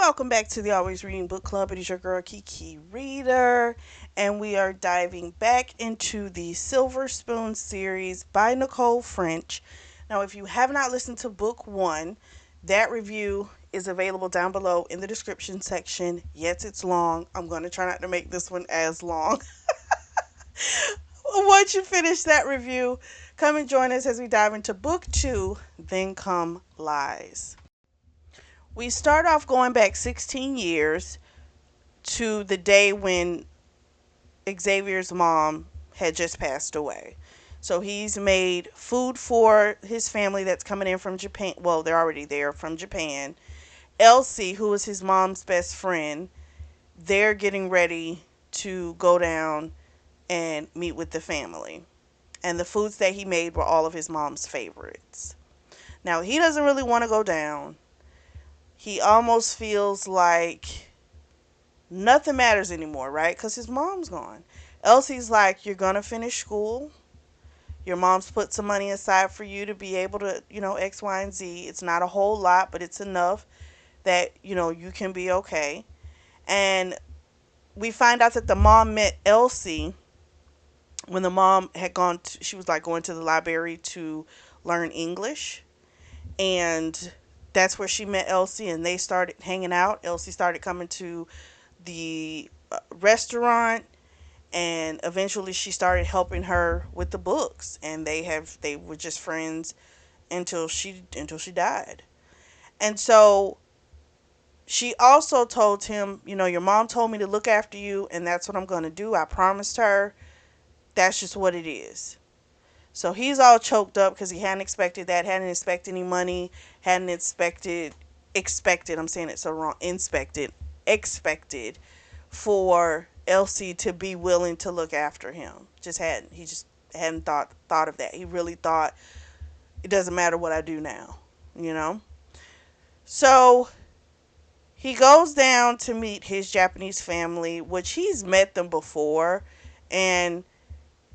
Welcome back to the Always Reading Book Club. It is your girl Kiki Reader, and we are diving back into the Silver Spoon series by Nicole French. Now, if you have not listened to book one, that review is available down below in the description section. Yes, it's long. I'm going to try not to make this one as long. Once you finish that review, come and join us as we dive into book two, Then Come Lies. We start off going back 16 years to the day when Xavier's mom had just passed away. So he's made food for his family that's coming in from Japan. Well, they're already there from Japan. Elsie, who is his mom's best friend, they're getting ready to go down and meet with the family. And the foods that he made were all of his mom's favorites. Now, he doesn't really want to go down. He almost feels like nothing matters anymore, right? Because his mom's gone. Elsie's like, you're going to finish school. Your mom's put some money aside for you to be able to, X, Y, and Z. It's not a whole lot, but it's enough that, you can be okay. And we find out that the mom met Elsie when the mom had she was like going to the library to learn English. And that's where she met Elsie and they started hanging out. Elsie started coming to the restaurant, and eventually she started helping her with the books, and they were just friends until she died. And so she also told him, your mom told me to look after you, and that's what I'm going to do. I promised her. That's just what it is. So he's all choked up because he hadn't expected that, hadn't expected any money, hadn't expected, I'm saying it so wrong, expected for Elsie to be willing to look after him. He just hadn't thought of that. He really thought it doesn't matter what I do now, you know? So he goes down to meet his Japanese family, which he's met them before, and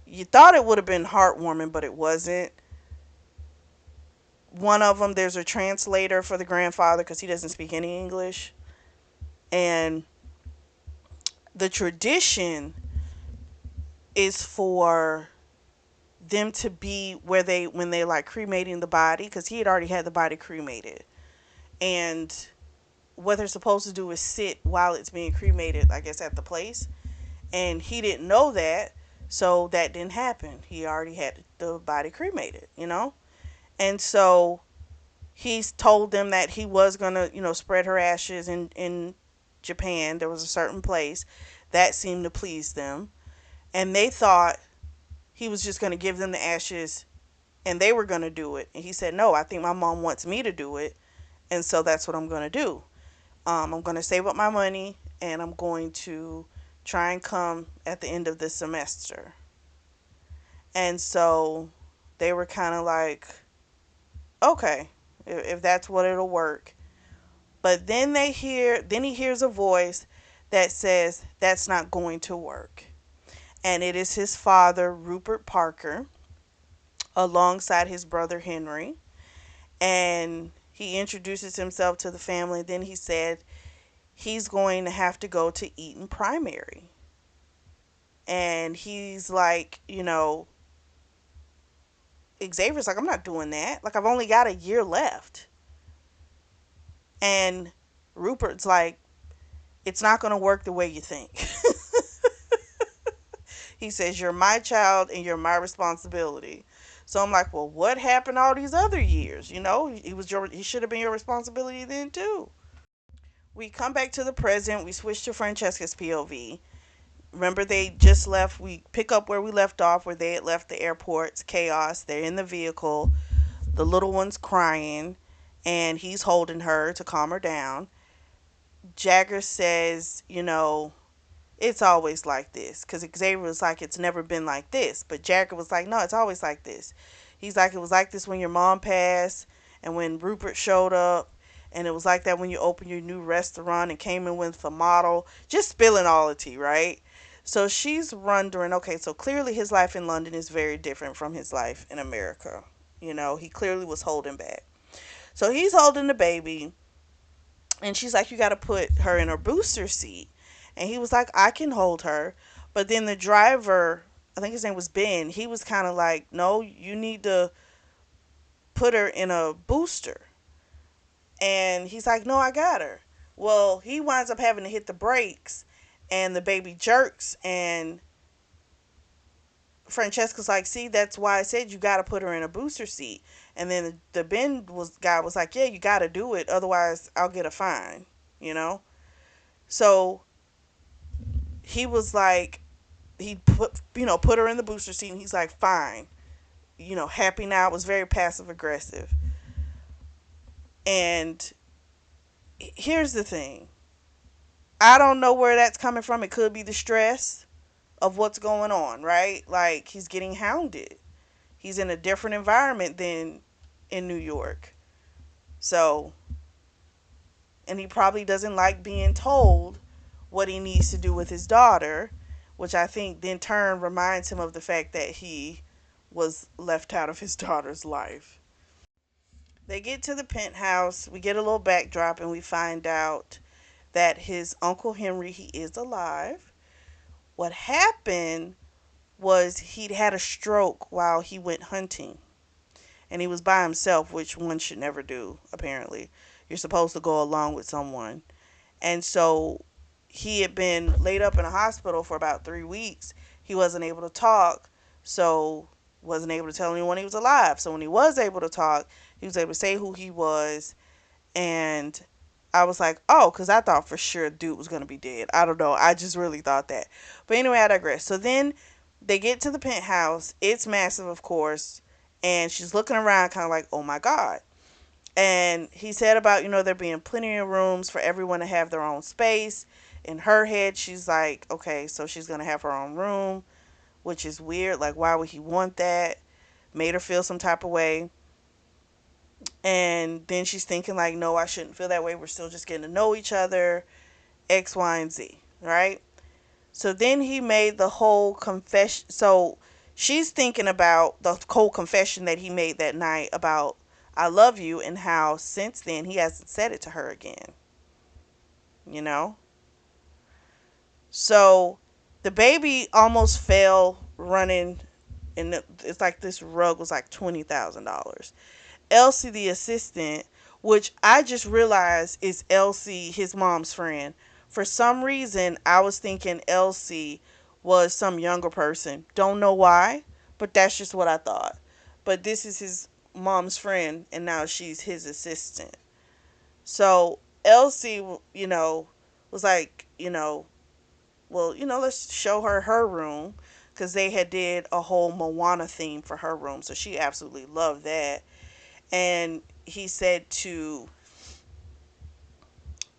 you thought it would have been heartwarming, but it wasn't. One of them, there's a translator for the grandfather because he doesn't speak any English. And the tradition is for them to be when they like cremating the body, because he had already had the body cremated. And what they're supposed to do is sit while it's being cremated, I guess, at the place. And he didn't know that, so that didn't happen. He already had the body cremated. And so he's told them that he was going to, spread her ashes in Japan. There was a certain place that seemed to please them. And they thought he was just going to give them the ashes and they were going to do it. And he said, no, I think my mom wants me to do it. And so that's what I'm going to do. I'm going to save up my money and I'm going to try and come at the end of the semester. And so they were kind of like, okay, if that's what it'll work. But then he hears a voice that says that's not going to work. And it is his father, Rupert Parker, alongside his brother Henry. And he introduces himself to the family. Then he said he's going to have to go to Eton Primary. And he's like, Xavier's like, I'm not doing that. Like, I've only got a year left. And Rupert's like, it's not going to work the way you think. He says, you're my child and you're my responsibility. So I'm like, well, what happened all these other years? He should have been your responsibility then too. We come back to the present. We switch to Francesca's POV. Remember, they just left. We pick up where we left off, where they had left the airport's chaos. They're in the vehicle. The little one's crying, and he's holding her to calm her down. Jagger says, it's always like this. Because Xavier was like, it's never been like this. But Jagger was like, no, it's always like this. He's like, it was like this when your mom passed and when Rupert showed up. And it was like that when you opened your new restaurant and came in with a model. Just spilling all the tea, right? So she's wondering, okay, so clearly his life in London is very different from his life in America. He clearly was holding back. So he's holding the baby. And she's like, you got to put her in a booster seat. And he was like, I can hold her. But then the driver, I think his name was Ben, he was kind of like, no, you need to put her in a booster. And he's like, no, I got her. Well, he winds up having to hit the brakes, and the baby jerks. And Francesca's like, see, that's why I said you got to put her in a booster seat. And then the Ben guy was like, yeah, you got to do it. Otherwise, I'll get a fine, you know? So he was like, he put her in the booster seat, and he's like, fine, happy now. It was very passive aggressive. And here's the thing, I don't know where that's coming from. It could be the stress of what's going on, right? Like, he's getting hounded. He's in a different environment than in New York. So, and he probably doesn't like being told what he needs to do with his daughter, which I think then turn reminds him of the fact that he was left out of his daughter's life. They get to the penthouse, we get a little backdrop, and we find out that his Uncle Henry, he is alive. What happened was he'd had a stroke while he went hunting. And he was by himself, which one should never do, apparently. You're supposed to go along with someone. And so he had been laid up in a hospital for about 3 weeks. He wasn't able to talk, so wasn't able to tell anyone he was alive. So when he was able to talk, he was able to say who he was. And I was like, oh, because I thought for sure dude was going to be dead. I don't know. I just really thought that. But anyway, I digress. So then they get to the penthouse. It's massive, of course. And she's looking around kind of like, oh my God. And he said about, there being plenty of rooms for everyone to have their own space. In her head, she's like, okay, so she's going to have her own room, which is weird. Like, why would he want that? Made her feel some type of way. And then she's thinking, like, no, I shouldn't feel that way. We're still just getting to know each other, X, Y, and Z, right? So then he made the whole confession. So she's thinking about the whole confession that he made that night about I love you, and how since then he hasn't said it to her again. You know? So the baby almost fell running, and it's like this rug was like $20,000. Elsie, the assistant, which I just realized is Elsie, his mom's friend. For some reason, I was thinking Elsie was some younger person. Don't know why, but that's just what I thought. But this is his mom's friend, and now she's his assistant. So Elsie, was like, well, let's show her room, because they had did a whole Moana theme for her room, so she absolutely loved that. And he said to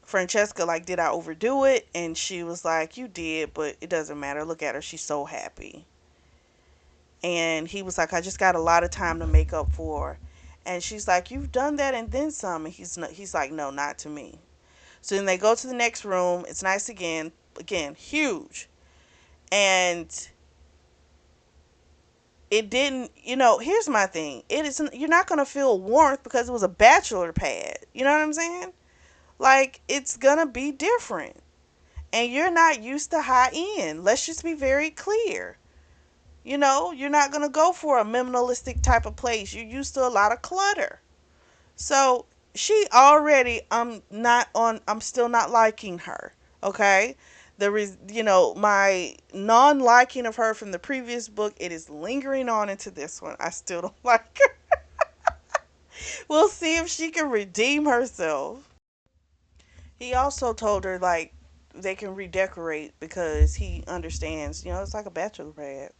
Francesca, like, did I overdo it? And she was like, you did, but it doesn't matter. Look at her. She's so happy. And he was like, I just got a lot of time to make up for. And she's like, you've done that and then some. And he's like, no, not to me. So then they go to the next room. It's nice again. Again, huge. And it didn't, here's my thing. It isn't, you're not going to feel warmth because it was a bachelor pad. You know what I'm saying? Like, it's going to be different. And you're not used to high end. Let's just be very clear. You're not going to go for a minimalistic type of place. You're used to a lot of clutter. So she already, I'm still not liking her. Okay. My non-liking of her from the previous book, it is lingering on into this one. I still don't like her. We'll see if she can redeem herself. He also told her, like, they can redecorate because he understands, it's like a bachelor pad.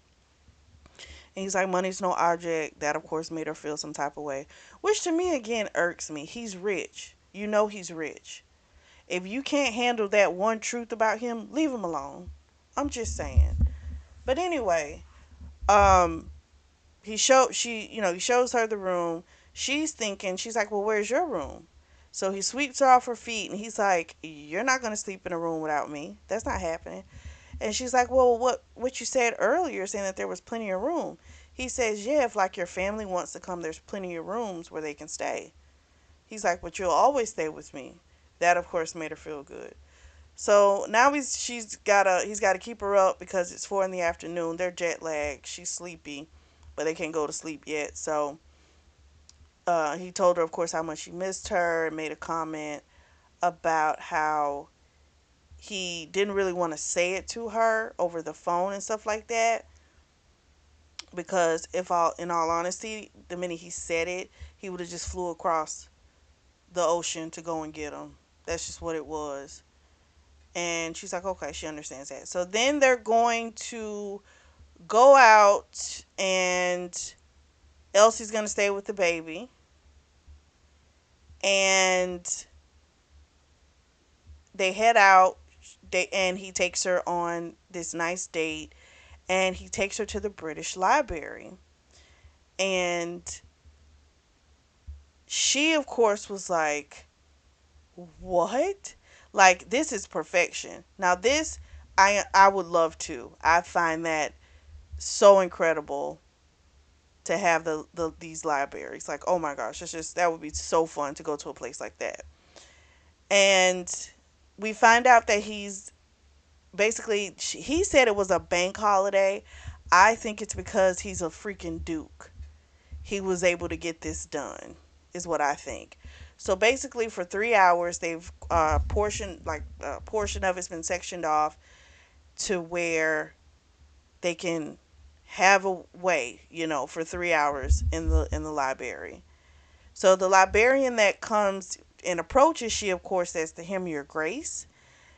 And he's like, money's no object. That, of course, made her feel some type of way. Which to me, again, irks me. He's rich. He's rich. If you can't handle that one truth about him, leave him alone. I'm just saying. But anyway, um, he shows her the room. She's like, well, where's your room? So he sweeps her off her feet, and he's like, you're not going to sleep in a room without me. That's not happening. And she's like, well, what you said earlier, saying that there was plenty of room. He says, yeah, if like your family wants to come, there's plenty of rooms where they can stay. He's like, but you'll always stay with me. That of course made her feel good. So now he's gotta keep her up because it's 4 in the afternoon. They're jet lagged. She's sleepy, but they can't go to sleep yet. So he told her, of course, how much he missed her and made a comment about how he didn't really want to say it to her over the phone and stuff like that because if all in all honesty, the minute he said it, he would have just flew across the ocean to go and get him. That's just what it was. And she's like, okay, she understands that. So then they're going to go out, and Elsie's going to stay with the baby. And they head out. And he takes her on this nice date, and he takes her to the British Library. And she, of course, was like, what? Like, this is perfection. Now, this, I would love to. I find that so incredible to have these libraries. Like, oh my gosh, it's just that would be so fun to go to a place like that. And we find out that he's basically he said it was a bank holiday. I think it's because he's a freaking duke. He was able to get this done, is what I think. So basically, for 3 hours, they've portion of it's been sectioned off to where they can have a way, for 3 hours in the library. So the librarian that comes and approaches, she of course says to him, "Your Grace,"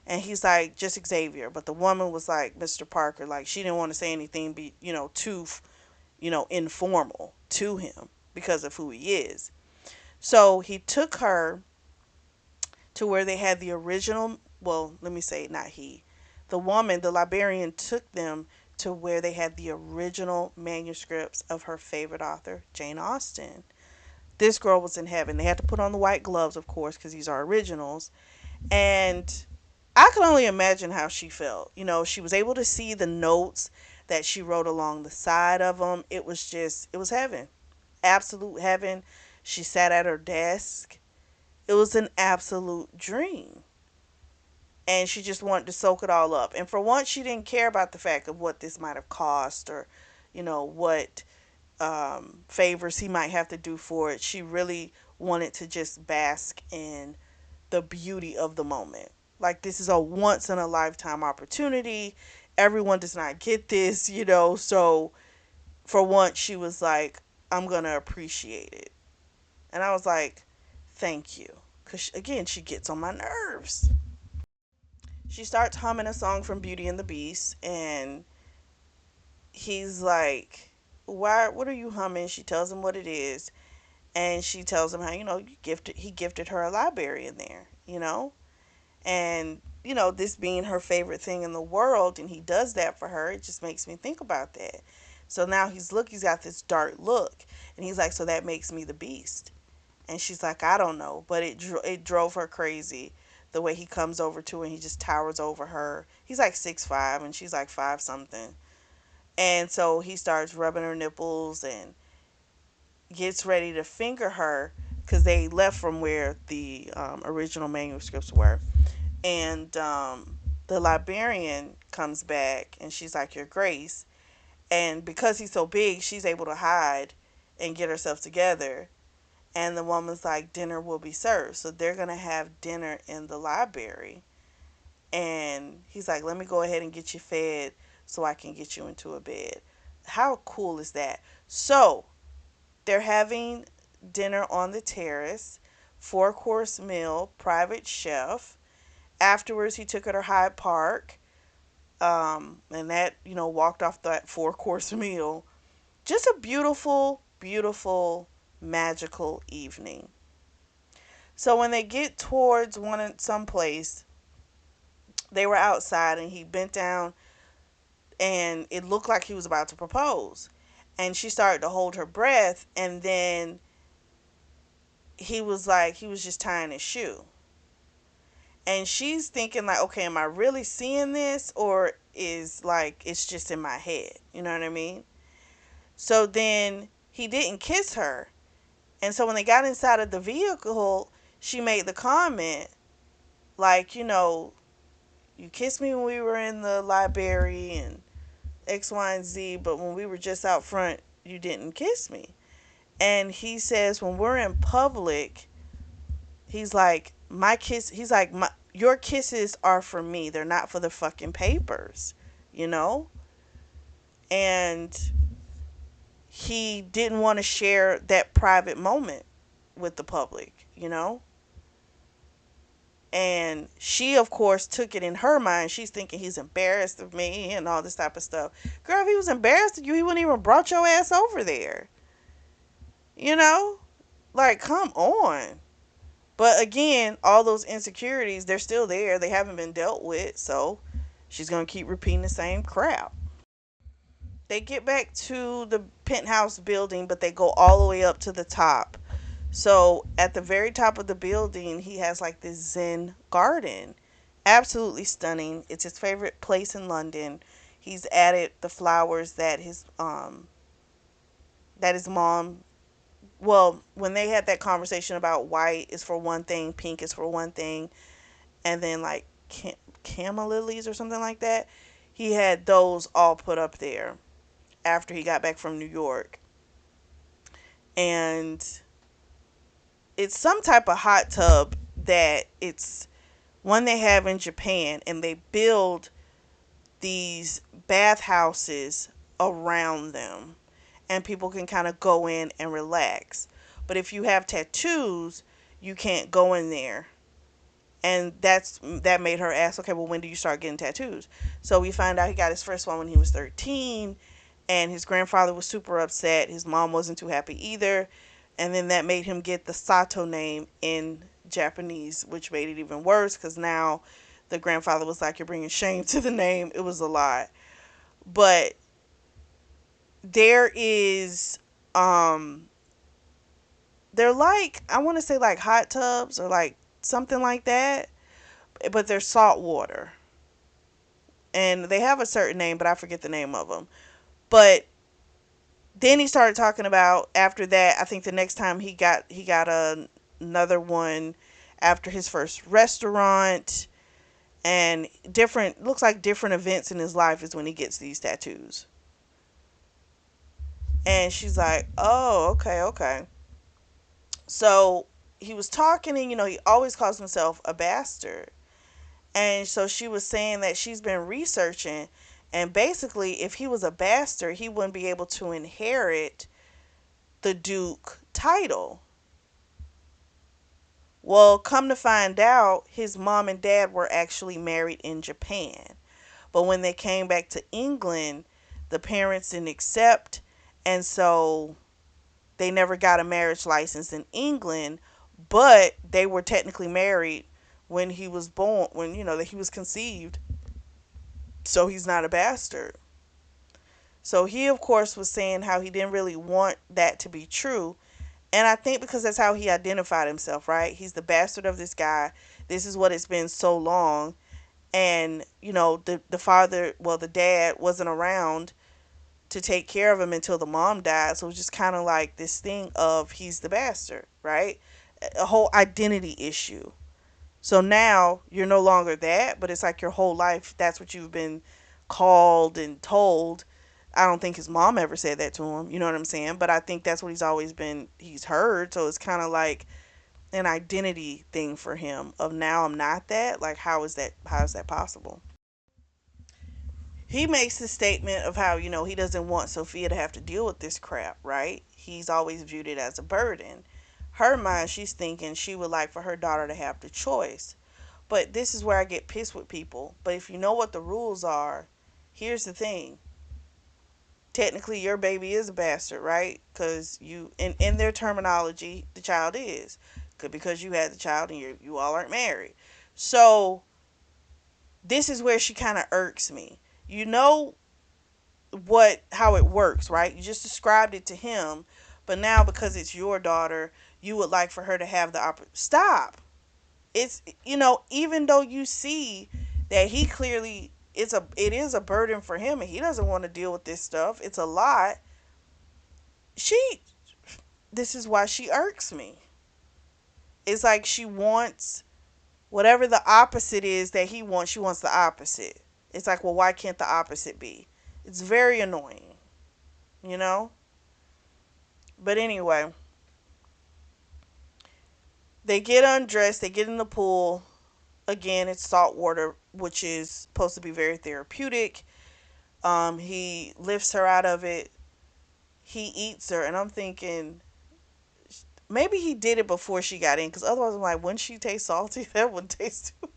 and he's like, "Just Xavier." But the woman was like, "Mr. Parker," like she didn't want to say anything, be too informal to him because of who he is. So he took her to where they had the original. Well, let me say, not he. The woman, the librarian, took them to where they had the original manuscripts of her favorite author, Jane Austen. This girl was in heaven. They had to put on the white gloves, of course, because these are originals. And I can only imagine how she felt. She was able to see the notes that she wrote along the side of them. It was heaven. Absolute heaven. She sat at her desk. It was an absolute dream. And she just wanted to soak it all up. And for once, she didn't care about the fact of what this might have cost or, what favors he might have to do for it. She really wanted to just bask in the beauty of the moment. Like, this is a once in a lifetime opportunity. Everyone does not get this, So for once, she was like, I'm going to appreciate it. And I was like, thank you. Because, again, she gets on my nerves. She starts humming a song from Beauty and the Beast, and he's like, "Why? What are you humming?" She tells him what it is, and she tells him how he gifted her a library in there, and this being her favorite thing in the world, and he does that for her. It just makes me think about that. So now he's got this dark look, and he's like, "So that makes me the Beast." And she's like, "I don't know," but it drove her crazy. The way he comes over to her and he just towers over her. He's like 6'5" and she's like 5 something. And so he starts rubbing her nipples and gets ready to finger her because they left from where the original manuscripts were. And the librarian comes back and she's like, "Your Grace." And because he's so big, she's able to hide and get herself together. And the woman's like, "Dinner will be served." So they're going to have dinner in the library. And he's like, "Let me go ahead and get you fed so I can get you into a bed." How cool is that? So they're having dinner on the terrace, 4-course meal, private chef. Afterwards, he took her to Hyde Park, and that, walked off that 4-course meal. Just a beautiful, beautiful, magical evening. So when they get towards some place, they were outside, and he bent down, and it looked like he was about to propose. And she started to hold her breath, and then he was like, he was just tying his shoe. And she's thinking like, okay, am I really seeing this, or is like it's just in my head? You know what I mean? So then he didn't kiss her. And so when they got inside of the vehicle, she made the comment, Like, you kissed me when we were in the library and X, Y, and Z, but when we were just out front, you didn't kiss me. And he says, when we're in public, he's like, your kisses are for me. They're not for the fucking papers, you know? And he didn't want to share that private moment with the public, you know? And she, of course, took it in her mind. She's thinking he's embarrassed of me and all this type of stuff. Girl, if he was embarrassed of you, he wouldn't even brought your ass over there. You know? Like, come on. But again, all those insecurities, they're still there. They haven't been dealt with. So she's going to keep repeating the same crap. They get back to the penthouse building, but they go all the way up to the top. So at the very top of the building, he has like this Zen garden. Absolutely stunning. It's his favorite place in London. He's added the flowers that his mom, well, when they had that conversation about white is for one thing, pink is for one thing, and then like cama lilies or something like that, he had those all put up there after he got back from New York. And it's some type of hot tub that it's one they have in Japan, and they build these bathhouses around them, and people can kind of go in and relax. But if you have tattoos, you can't go in there. And that made her ask, okay, well, when do you start getting tattoos? So we find out he got his first one when he was 13, and his grandfather was super upset. His mom wasn't too happy either, and then that made him get the Sato name in Japanese, which made it even worse because now the grandfather was like, "You're bringing shame to the name." It was a lot, but there is they're like, I want to say like hot tubs or like something like that, but they're salt water, and they have a certain name, but I forget the name of them. But then he started talking about after that. I think the next time he got another one after his first restaurant, and different looks like different events in his life is when he gets these tattoos. And she's like, "Oh, okay, okay." So he was talking, and he always calls himself a bastard. And so she was saying that she's been researching, and basically, if he was a bastard, he wouldn't be able to inherit the Duke title. Well, come to find out, his mom and dad were actually married in Japan. But when they came back to England, the parents didn't accept, and so they never got a marriage license in England, but they were technically married when he was born, when that he was conceived. So he's not a bastard. So he, of course, was saying how he didn't really want that to be true. And I think because that's how he identified himself, right? He's the bastard of this guy. This is what it's been so long. And, the father, well, the dad wasn't around to take care of him until the mom died. So it was just kind of like this thing of he's the bastard, right? A whole identity issue. So now you're no longer that, but it's like your whole life, that's what you've been called and told. I don't think his mom ever said that to him, you know what I'm saying? But I think that's what he's heard. So it's kind of like an identity thing for him of now I'm not that. Like, how is that possible? He makes the statement of how, he doesn't want Sophia to have to deal with this crap, right? He's always viewed it as a burden. Her mind, she's thinking she would like for her daughter to have the choice. But this is where I get pissed with people. But if you know what the rules are, here's the thing. Technically, your baby is a bastard, right? Because in their terminology, the child is. Because you had the child and you all aren't married. So this is where she kind of irks me. You know how it works, right? You just described it to him, but now because it's your daughter, you would like for her to have the stop. It's even though you see that he clearly it is a burden for him and he doesn't want to deal with this stuff. It's a lot. She This is why she irks me. It's like she wants Whatever the opposite is that he wants, she wants the opposite. It's like, well, why can't the opposite be? It's very annoying, you know? But anyway, they get undressed, they get in the pool. Again, it's salt water, which is supposed to be very therapeutic. He lifts her out of it. He eats her, and I'm thinking maybe he did it before she got in, because otherwise I'm like, wouldn't she taste salty? That wouldn't taste too.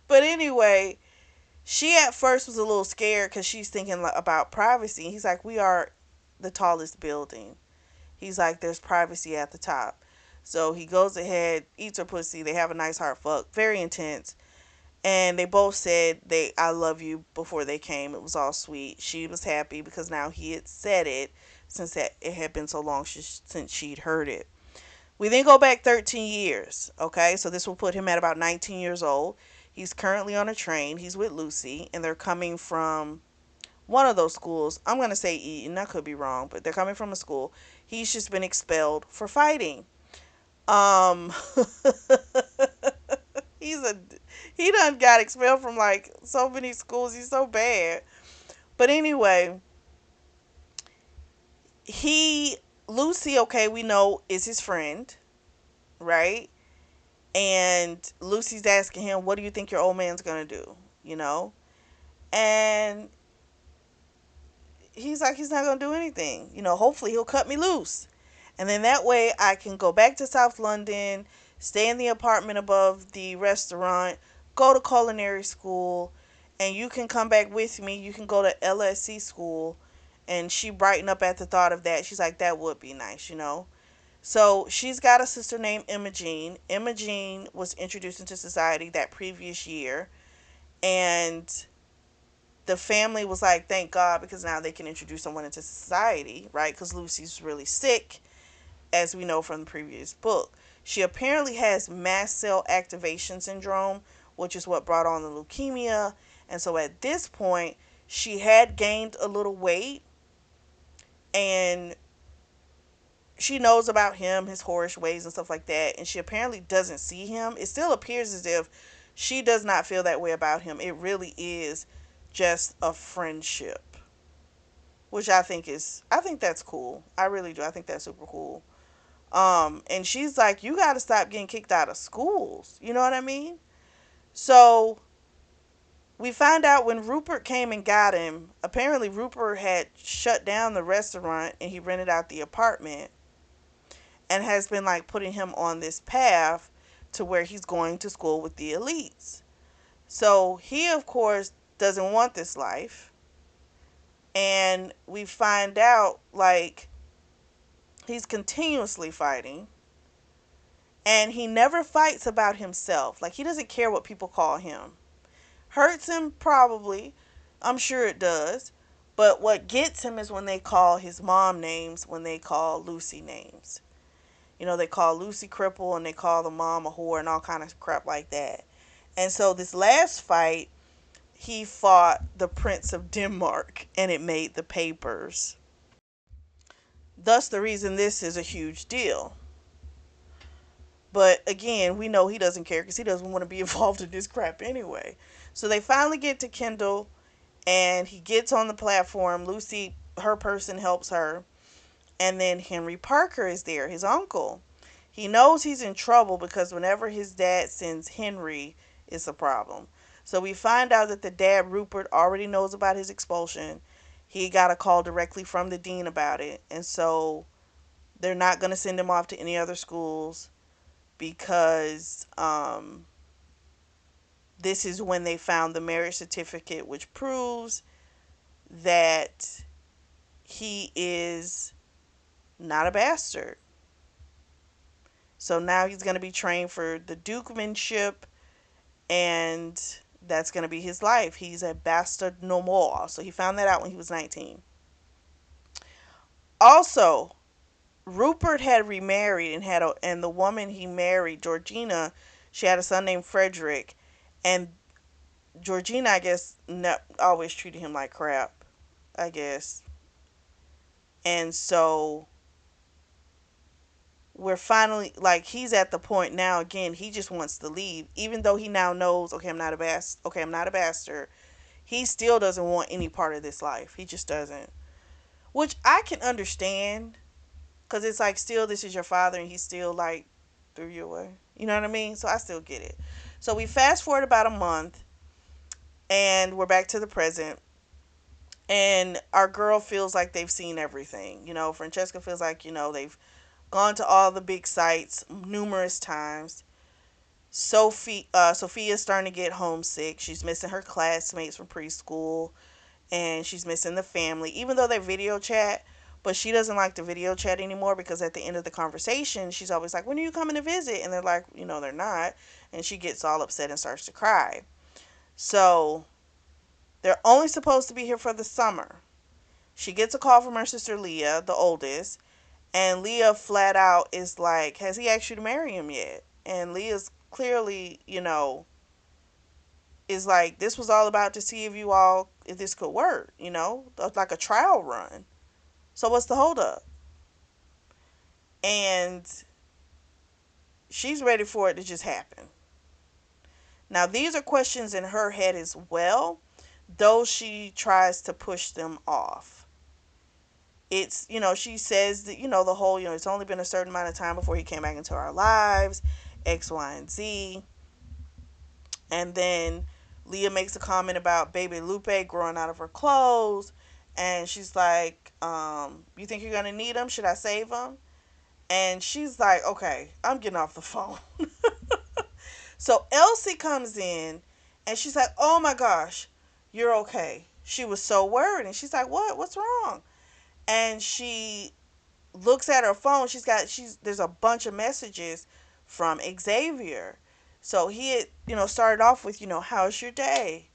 But anyway, she at first was a little scared because she's thinking about privacy. He's like, we are the tallest building. He's like, there's privacy at the top. So he goes ahead, eats her pussy. They have a nice heart fuck, very intense. And they both said they I love you before they came. It was all sweet. She was happy because now he had said it, since it had been so long since she'd heard it. We then go back 13 years. Okay, so this will put him at about 19 years old. He's currently on a train. He's with Lucy, and they're coming from one of those schools. I'm going to say Eton. I could be wrong, but they're coming from a school. He's just been expelled for fighting. Um, he's a he done got expelled from like so many schools. He's so bad. But anyway, he Lucy, okay, we know is his friend, right? And Lucy's asking him, "What do you think your old man's gonna do?" You know, and he's like, "He's not gonna do anything. You know, hopefully he'll cut me loose, and then that way I can go back to South London, stay in the apartment above the restaurant, go to culinary school, and you can come back with me. You can go to LSC school." And she brightened up at the thought of that. She's like, "That would be nice, you know." So she's got a sister named Imogene. Imogene was introduced into society that previous year, and the family was like, "Thank God," because now they can introduce someone into society, right? Because Lucy's really sick, as we know from the previous book. She apparently has mast cell activation syndrome, which is what brought on the leukemia. And so at this point, she had gained a little weight, and she knows about him, his whorish ways and stuff like that, and she apparently doesn't see him. It still appears as if she does not feel that way about him. It really is just a friendship, which I think that's cool. I really do. I think that's super cool. And she's like, "You got to stop getting kicked out of schools." You know what I mean? So we find out when Rupert came and got him, apparently Rupert had shut down the restaurant and he rented out the apartment, and has been like putting him on this path to where he's going to school with the elites. So he, of course, doesn't want this life. And we find out like he's continuously fighting, and he never fights about himself. Like, he doesn't care what people call him. Hurts him, probably. I'm sure it does. But what gets him is when they call his mom names, when they call Lucy names. You know, they call Lucy cripple and they call the mom a whore and all kind of crap like that. And so this last fight, he fought the Prince of Denmark and it made the papers. Thus the reason this is a huge deal. But again, we know he doesn't care because he doesn't want to be involved in this crap anyway. So they finally get to Kendall and he gets on the platform. Lucy, her person, helps her. And then Henry Parker is there, his uncle. He knows he's in trouble because whenever his dad sends Henry, it's a problem. So we find out that the dad, Rupert, already knows about his expulsion. He got a call directly from the dean about it. And so they're not going to send him off to any other schools because this is when they found the marriage certificate, which proves that he is not a bastard. So now he's going to be trained for the dukemanship, and that's going to be his life. He's a bastard no more. So he found that out when he was 19. Also, Rupert had remarried and the woman he married, Georgina, she had a son named Frederick, and Georgina, I guess, always treated him like crap, I guess. And so we're finally like he's at the point now again he just wants to leave even though he now knows okay I'm not a bastard. He still doesn't want any part of this life. He just doesn't, which I can understand because it's like still this is your father and he still like threw you away, you know what I mean? So I still get it. So we fast forward about a month and we're back to the present, and our girl feels like they've seen everything. Francesca feels like they've gone to all the big sites numerous times. Sophia's starting to get homesick. She's missing her classmates from preschool, and she's missing the family, even though they video chat. But she doesn't like the video chat anymore because at the end of the conversation, she's always like, "When are you coming to visit?" And they're like, they're not. And she gets all upset and starts to cry. So they're only supposed to be here for the summer. She gets a call from her sister Leah, the oldest, and Leah flat out is like, "Has he asked you to marry him yet?" And Leah's clearly, is like, "This was all about to see if this could work, like a trial run. So what's the holdup?" And she's ready for it to just happen. Now, these are questions in her head as well, though she tries to push them off. It's, she says that, the whole, it's only been a certain amount of time before he came back into our lives, X, Y, and Z. And then Leah makes a comment about baby Lupe growing out of her clothes. And she's like, "You think you're going to need him? Should I save him?" And she's like, "Okay, I'm getting off the phone." So Elsie comes in and she's like, "Oh my gosh, you're okay." She was so worried. And she's like, "What? What's wrong?" And she looks at her phone. There's a bunch of messages from Xavier. So he had, started off with, "How's your day?"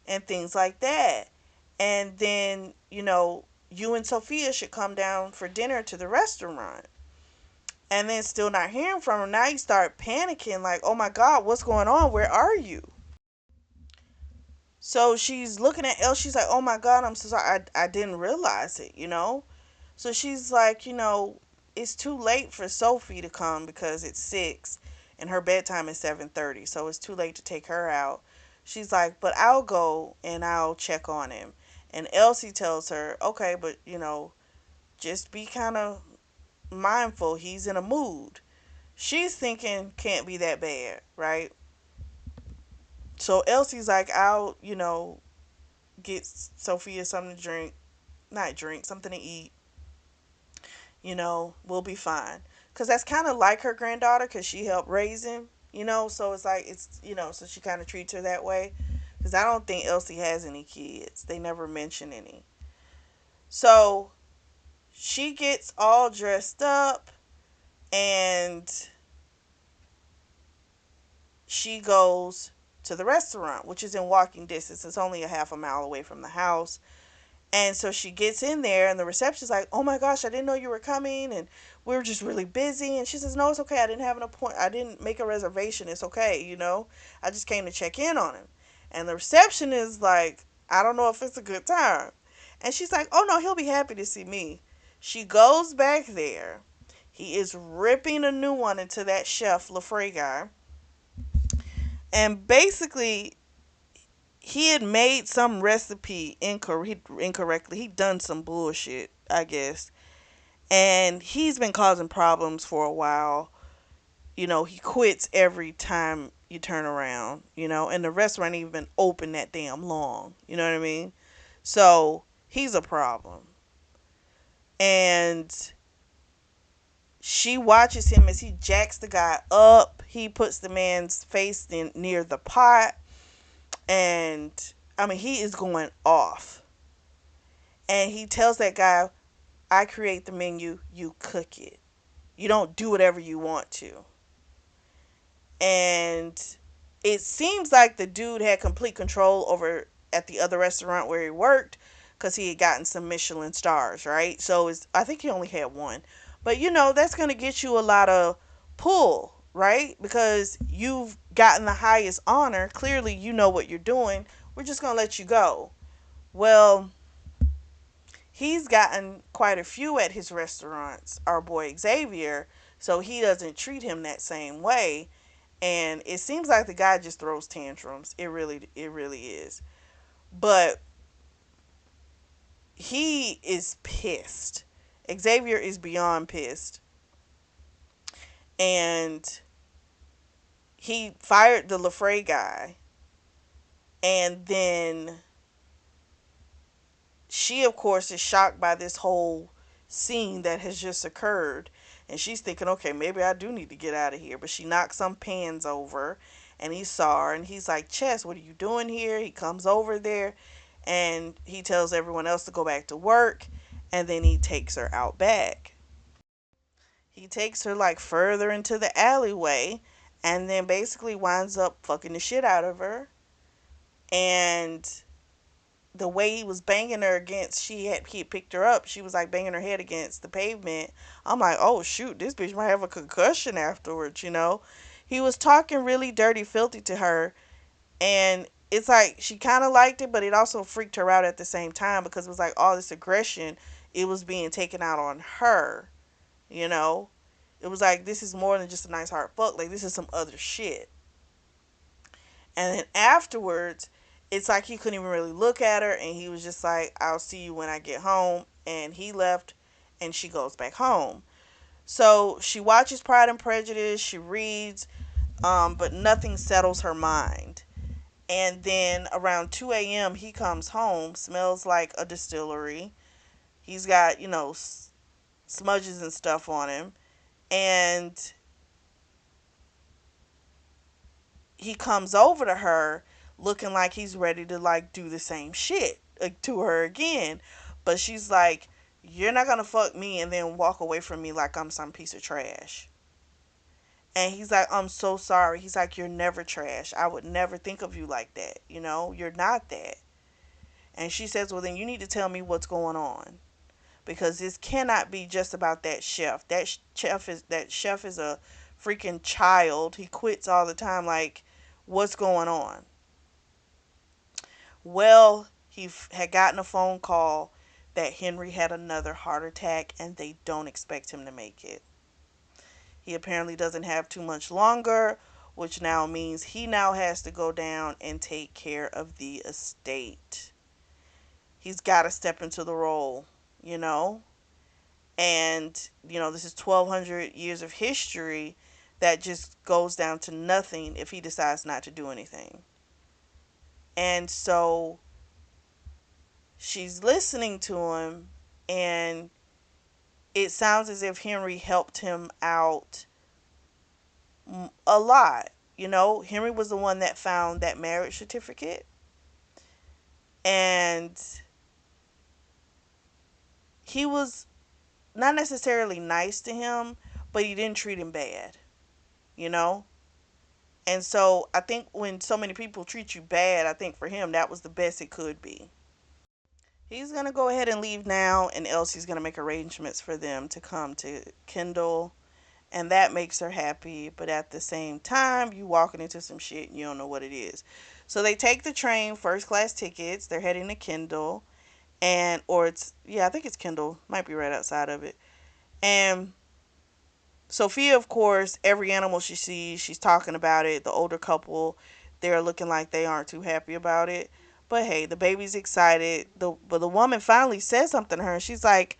and things like that. And then, you and Sophia should come down for dinner to the restaurant. And then still not hearing from him. Now you start panicking, like, "Oh my God, what's going on? Where are you?" So she's looking at Elle. She's like, "Oh my God, I'm so sorry. I didn't realize it. So she's like, "It's too late for Sophie to come because it's 6 and her bedtime is 7:30. So it's too late to take her out." She's like, "But I'll go and I'll check on him." And Elsie tells her, "Okay, but, just be kind of mindful. He's in a mood." She's thinking can't be that bad, right? So Elsie's like, "I'll, get Sophia something to drink, not drink, something to eat. We'll be fine." Because that's kind of like her granddaughter because she helped raise him. So it's like, so she kind of treats her that way. Because I don't think Elsie has any kids. They never mention any. So she gets all dressed up and she goes to the restaurant, which is in walking distance. It's only a half a mile away from the house. And so she gets in there, and the receptionist's like, "Oh my gosh, I didn't know you were coming, and we were just really busy." And she says, "No, it's okay. I didn't have an appointment. I didn't make a reservation. It's okay. I just came to check in on him." And the receptionist is like, "I don't know if it's a good time." And she's like, "Oh no, he'll be happy to see me." She goes back there. He is ripping a new one into that chef Lafrey guy. And basically, he had made some recipe incorrectly. He'd done some bullshit, I guess. And he's been causing problems for a while. He quits every time you turn around, and the restaurant ain't even been open that damn long. You know what I mean? So he's a problem. And she watches him as he jacks the guy up. He puts the man's face in near the pot. And I mean, he is going off. And he tells that guy, "I create the menu, you cook it. You don't do whatever you want to." And it seems like the dude had complete control over at the other restaurant where he worked because he had gotten some Michelin stars, right? So I think he only had one. But that's going to get you a lot of pull, right? Because you've gotten the highest honor. Clearly, you know what you're doing. We're just going to let you go. Well, he's gotten quite a few at his restaurants, our boy Xavier, So he doesn't treat him that same way. And it seems like the guy just throws tantrums. It really is. But he is pissed. Xavier is beyond pissed. And he fired the LaFrey guy. And then she, of course, is shocked by this whole scene that has just occurred. And she's thinking, okay, maybe I do need to get out of here. But she knocks some pans over. And he saw her. And he's like, Chess, what are you doing here? He comes over there. And he tells everyone else to go back to work. And then he takes her out back. He takes her like further into the alleyway. And then basically winds up fucking the shit out of her. And the way he was banging her against, he had picked her up. She was like banging her head against the pavement. I'm like, oh shoot, this bitch might have a concussion afterwards, you know. He was talking really dirty, filthy to her, and it's like she kind of liked it, but it also freaked her out at the same time because it was like all this aggression, it was being taken out on her, you know. It was like this is more than just a nice hard fuck. Like this is some other shit. And then afterwards, it's like he couldn't even really look at her, and he was just like, I'll see you when I get home. And he left, and she goes back home. So she watches Pride and Prejudice, she reads, but nothing settles her mind. And then around 2 a.m., he comes home, smells like a distillery. He's got, smudges and stuff on him. And he comes over to her looking like he's ready to like do the same shit to her again. But she's like, you're not gonna fuck me and then walk away from me like I'm some piece of trash. And he's like, I'm so sorry. He's like, you're never trash. I would never think of you like that. You're not that. And she says, well, then you need to tell me what's going on. Because this cannot be just about that chef. That chef is a freaking child. He quits all the time. Like, what's going on? Well, had gotten a phone call that Henry had another heart attack and they don't expect him to make it. He apparently doesn't have too much longer, which now means he now has to go down and take care of the estate. He's got to step into the role, you know? And, this is 1,200 years of history that just goes down to nothing if he decides not to do anything. And so she's listening to him, and it sounds as if Henry helped him out a lot. Henry was the one that found that marriage certificate, and he was not necessarily nice to him, but he didn't treat him bad, you know? And so I think when so many people treat you bad, I think for him that was the best it could be. He's going to go ahead and leave now, and Elsie's going to make arrangements for them to come to Kendall, and that makes her happy. But at the same time, you walking into some shit and you don't know what it is. So they take the train, first class tickets. They're heading to Kendall, I think it's Kendall, might be right outside of it. And Sophia, of course, every animal she sees, she's talking about it. The older couple, they're looking like they aren't too happy about it. But hey, the baby's excited. But the woman finally says something to her. And she's like,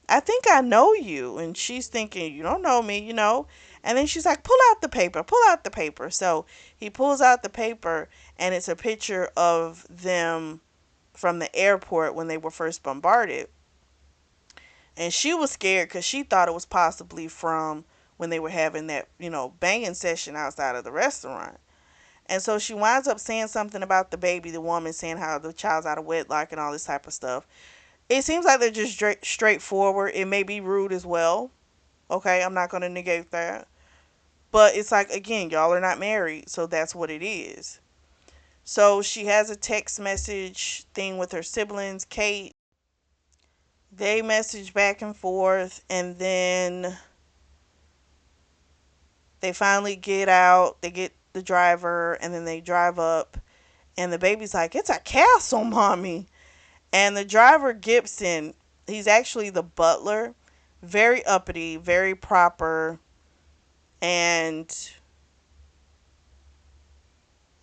I think I know you. And she's thinking, you don't know me. And then she's like, pull out the paper. Pull out the paper. So he pulls out the paper, and it's a picture of them from the airport when they were first bombarded. And she was scared because she thought it was possibly from when they were having that, banging session outside of the restaurant. And so she winds up saying something about the baby, the woman saying how the child's out of wedlock and all this type of stuff. It seems like they're just straightforward. It may be rude as well. Okay, I'm not going to negate that. But it's like, again, y'all are not married, so that's what it is. So she has a text message thing with her siblings, Kate. They message back and forth, and then they finally get out. They get the driver, and then they drive up, and the baby's like, it's a castle, mommy. And the driver, Gibson, he's actually the butler. Very uppity, very proper. And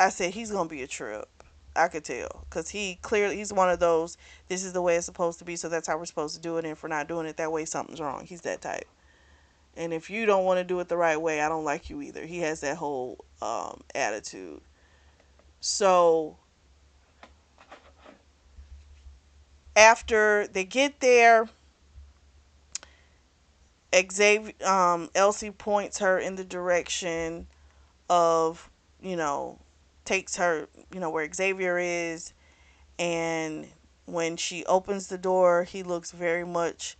I said, he's going to be a trip. I could tell. Because he's one of those, this is the way it's supposed to be, so that's how we're supposed to do it. And if we're not doing it that way, something's wrong. He's that type. And if you don't want to do it the right way, I don't like you either. He has that whole attitude. So after they get there, Elsie points her in the direction of, you know, takes her, where Xavier is. And when she opens the door, he looks very much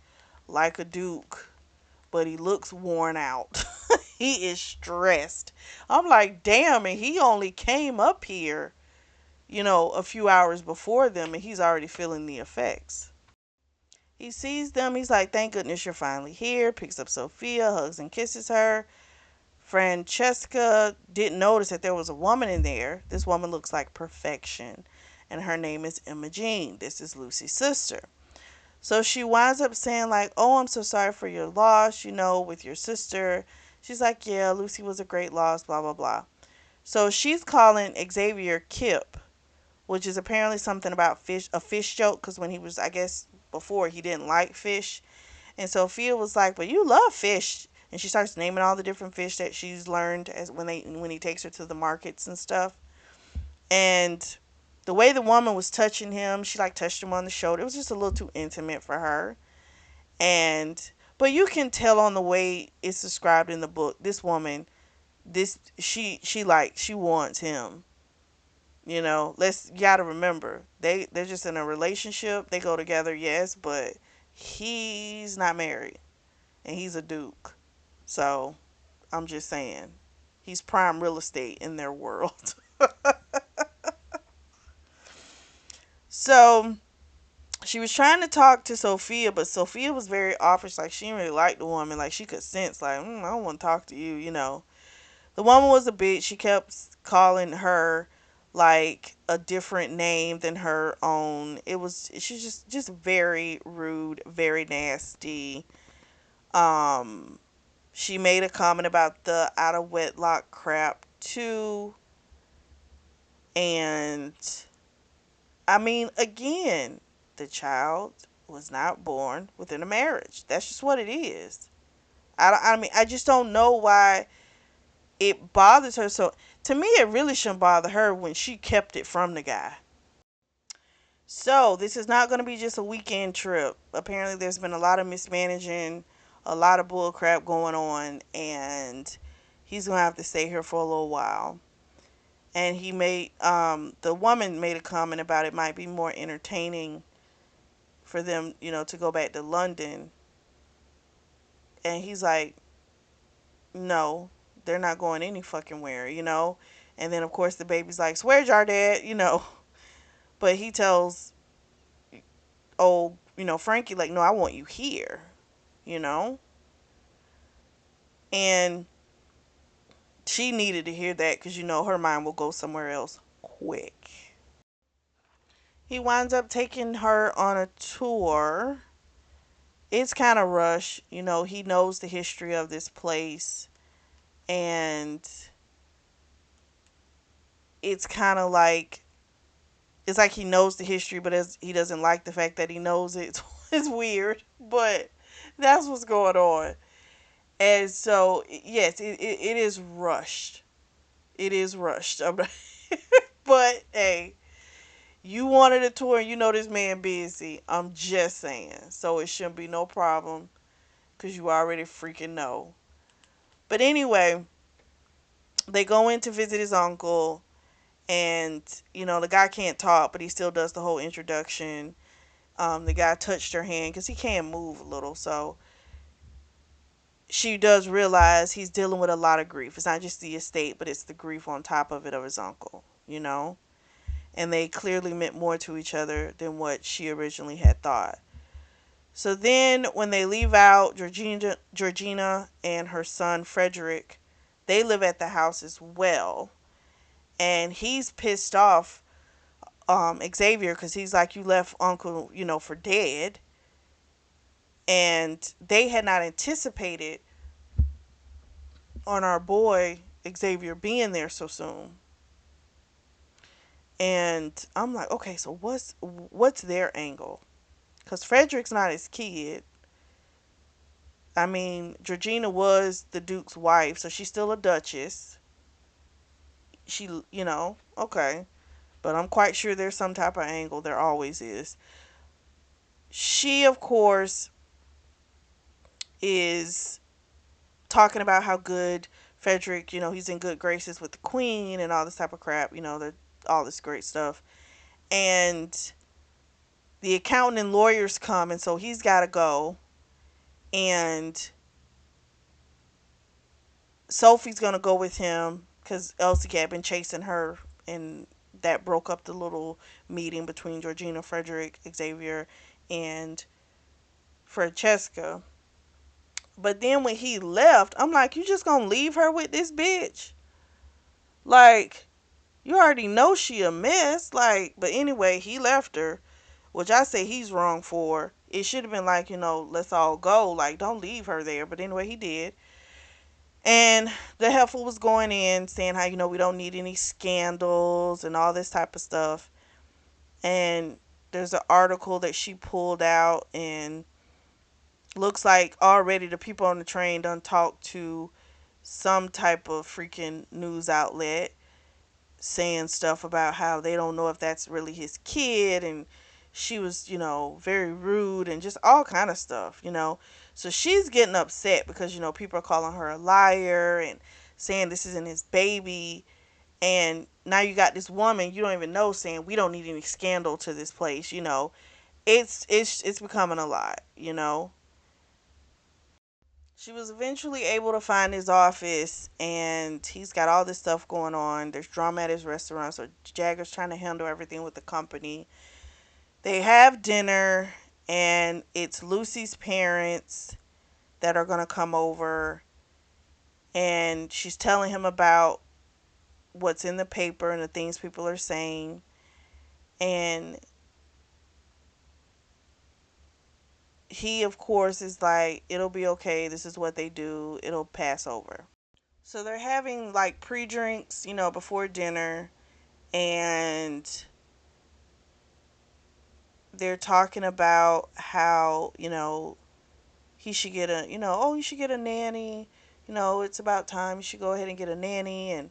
like a duke, but he looks worn out. He is stressed. I'm like, damn, and he only came up here, a few hours before them, and he's already feeling the effects. He sees them. He's like, thank goodness you're finally here. Picks up Sophia, hugs and kisses her. Francesca didn't notice that there was a woman in there. This woman looks like perfection, and her name is Imogene. This is Lucy's sister. So she winds up saying, like, oh, I'm so sorry for your loss, with your sister. She's like, yeah, Lucy was a great loss, blah, blah, blah. So she's calling Xavier Kip, which is apparently something about fish, a fish joke, because when he was, I guess, before, he didn't like fish. And Sophia was like, but you love fish. And she starts naming all the different fish that she's learned as when he takes her to the markets and stuff. And the way the woman was touching him, she like touched him on the shoulder. It was just a little too intimate for her. And but you can tell on the way it's described in the book, this woman, she wants him. You gotta remember, they're just in a relationship. They go together, yes, but he's not married and he's a duke. So I'm just saying, he's prime real estate in their world. So she was trying to talk to Sophia, but Sophia was very offish. Like, she didn't really like the woman. Like, she could sense, like, I don't want to talk to you. The woman was a bitch. She kept calling her like a different name than her own. She's just very rude, very nasty. Um, she made a comment about the out of wedlock crap too, and I mean, again, the child was not born within a marriage. That's just what it is. I mean, I just don't know why it bothers her. So, to me, it really shouldn't bother her when she kept it from the guy. So, this is not going to be just a weekend trip. Apparently, there's been a lot of mismanaging, a lot of bull crap going on, and he's going to have to stay here for a little while. And the woman made a comment about it might be more entertaining for them, to go back to London. And he's like, no, they're not going any fucking where. And then, of course, the baby's like, so where's your dad? But he tells, Frankie, like, no, I want you here, you know? And she needed to hear that because, her mind will go somewhere else quick. He winds up taking her on a tour. It's kind of rushed. He knows the history of this place. And it's kind of like, it's like he knows the history, but as he doesn't like the fact that he knows it. It's weird, but that's what's going on. And so, yes, it is rushed. It is rushed. But hey, you wanted a tour, and this man busy. I'm just saying. So it shouldn't be no problem because you already freaking know. But anyway, they go in to visit his uncle, and the guy can't talk, but he still does the whole introduction. The guy touched her hand because he can move a little, so she does realize he's dealing with a lot of grief. It's not just the estate, but it's the grief on top of it of his uncle. And they clearly meant more to each other than what she originally had thought. So then when they leave out, Georgina and her son Frederick, they live at the house as well. And he's pissed off, Xavier, because he's like, you left Uncle, for dead. And they had not anticipated on our boy Xavier being there so soon. And I'm like, okay, so what's their angle? Because Frederick's not his kid. I mean, Georgina was the Duke's wife, so she's still a duchess. Okay. But I'm quite sure there's some type of angle. There always is. She, of course, is talking about how good Frederick, he's in good graces with the queen and all this type of crap, all this great stuff. And the accountant and lawyers come, and so he's got to go. And Sophie's going to go with him because Elsie had been chasing her, and that broke up the little meeting between Georgina, Frederick, Xavier, and Francesca. But then when he left, I'm like, you just gonna leave her with this bitch? Like, you already know she a mess. Like, but anyway, he left her, which I say he's wrong for. It should have been like, let's all go. Like, don't leave her there. But anyway, he did. And the heifer was going in saying how, we don't need any scandals and all this type of stuff. And there's an article that she pulled out, and looks like already the people on the train done talked to some type of freaking news outlet saying stuff about how they don't know if that's really his kid, and she was, very rude and just all kind of stuff. So she's getting upset because, people are calling her a liar and saying this isn't his baby. And now you got this woman you don't even know saying we don't need any scandal to this place. It's becoming a lot. She was eventually able to find his office, and he's got all this stuff going on. There's drama at his restaurant, so Jagger's trying to handle everything with the company. They have dinner, and it's Lucy's parents that are going to come over, and she's telling him about what's in the paper and the things people are saying. And he, of course, is like, it'll be okay. This is what they do. It'll pass over. So they're having like pre drinks, before dinner, and they're talking about how, he should get you should get a nanny. It's about time you should go ahead and get a nanny. And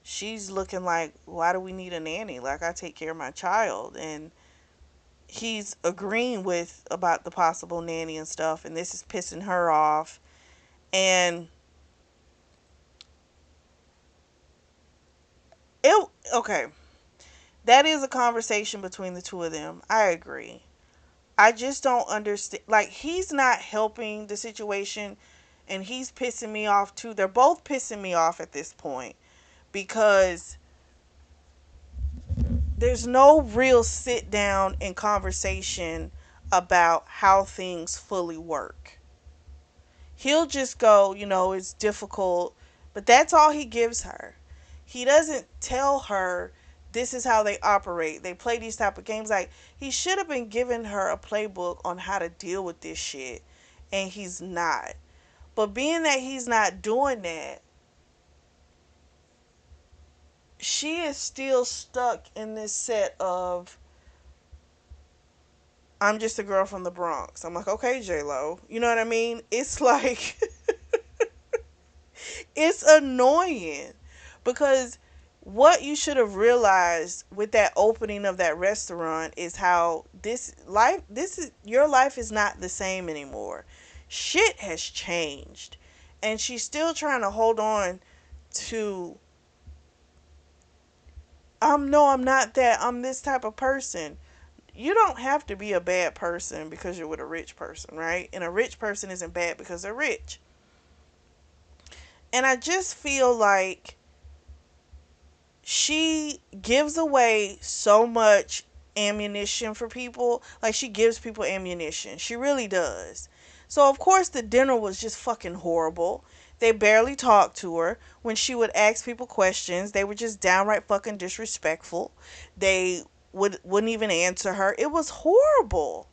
she's looking like, why do we need a nanny? Like, I take care of my child. And he's agreeing with about the possible nanny and stuff. And this is pissing her off. And okay, that is a conversation between the two of them. I agree. I just don't understand. Like, he's not helping the situation, and he's pissing me off too. They're both pissing me off at this point because there's no real sit down and conversation about how things fully work. He'll just go, it's difficult, but that's all he gives her. He doesn't tell her this is how they operate. They play these type of games. Like, he should have been giving her a playbook on how to deal with this shit, and he's not. But being that he's not doing that, she is still stuck in this set of, I'm just a girl from the Bronx. I'm like, okay, J Lo, you know what I mean? It's like it's annoying because what you should have realized with that opening of that restaurant is how this is your life is not the same anymore. Shit has changed, and she's still trying to hold on to, no, I'm not that, I'm this type of person. You don't have to be a bad person because you're with a rich person, right? And a rich person isn't bad because they're rich. And I just feel like she gives away so much ammunition for people. Like, she gives people ammunition. She really does. So, of course, the dinner was just fucking horrible. They barely talked to her. When she would ask people questions, they were just downright fucking disrespectful. They wouldn't even answer her. It was horrible.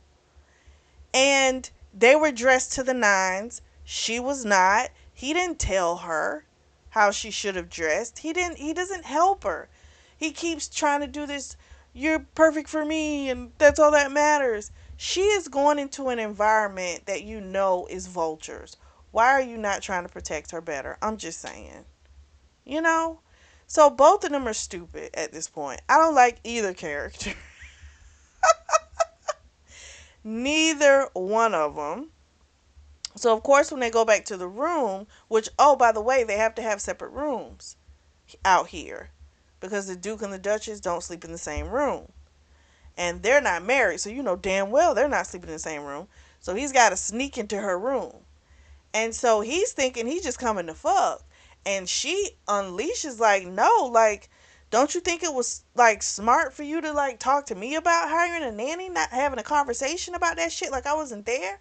And they were dressed to the nines. She was not. He didn't tell her. how she should have dressed. He doesn't help her. He keeps trying to do this, you're perfect for me and that's all that matters. She is going into an environment that you know is vultures. Why are you not trying to protect her better? I'm just saying. You know? So both of them are stupid at this point. I don't like either character. Neither one of them. So of course when they go back to the room, which oh by the way, they have to have separate rooms out here because the Duke and the Duchess don't sleep in the same room. And they're not married, so you know damn well they're not sleeping in the same room. So he's got to sneak into her room. And so he's thinking he's just coming to fuck. And she unleashes like, no, like, don't you think it was like smart for you to like talk to me about hiring a nanny, not having a conversation about that shit like I wasn't there?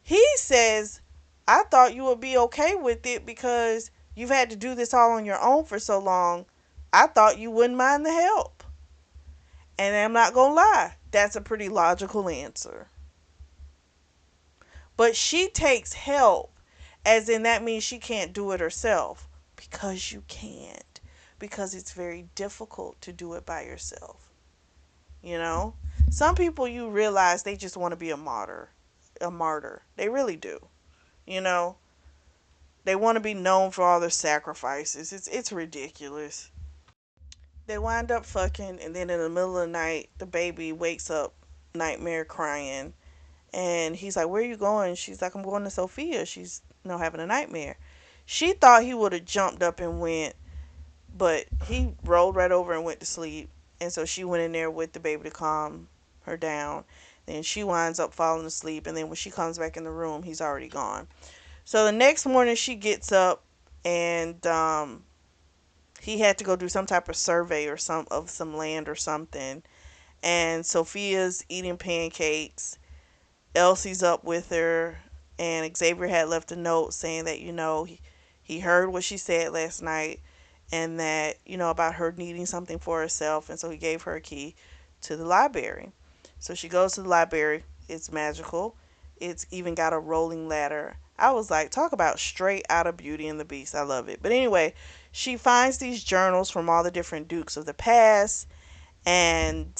He says, I thought you would be okay with it because you've had to do this all on your own for so long. I thought you wouldn't mind the help. And I'm not gonna lie, that's a pretty logical answer. But she takes help, as in that means she can't do it herself. Because you can't. Because it's very difficult to do it by yourself. You know? Some people you realize they just want to be a martyr. A martyr. They really do. You know? They want to be known for all their sacrifices. It's ridiculous. They wind up fucking and then in the middle of the night the baby wakes up nightmare crying. And he's like, where are you going? She's like, I'm going to Sophia. She's, you know, having a nightmare. She thought he would have jumped up and went, but he rolled right over and went to sleep. And so she went in there with the baby to calm her down. Then she winds up falling asleep. And then when she comes back in the room, he's already gone. So the next morning, she gets up and he had to go do some type of survey or some land or something. And Sophia's eating pancakes. Elsie's up with her, and Xavier had left a note saying that he heard what she said last night, and that about her needing something for herself, and so he gave her a key to the library. So she goes to the library. It's magical. It's even got a rolling ladder. I was like, talk about straight out of Beauty and the Beast. I love it. But anyway, she finds these journals from all the different dukes of the past, and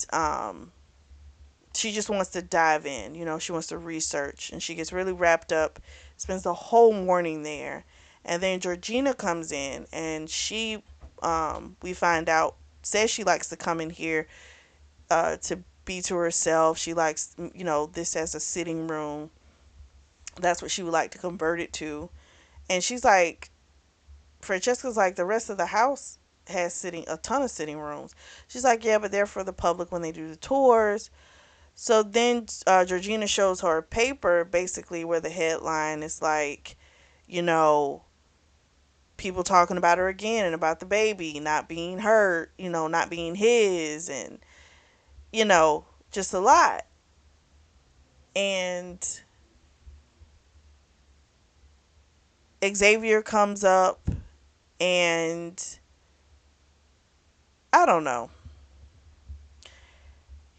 she just wants to dive in. She wants to research, and she gets really wrapped up, spends the whole morning there. And then Georgina comes in, and we find out, says she likes to come in here to be to herself. She likes, this as a sitting room. That's what she would like to convert it to. And she's like, Francesca's like, the rest of the house has a ton of sitting rooms. She's like, yeah, but they're for the public when they do the tours. So then Georgina shows her a paper basically where the headline is like, you know, people talking about her again and about the baby not being hurt, not being his, and, just a lot. And Xavier comes up and I don't know.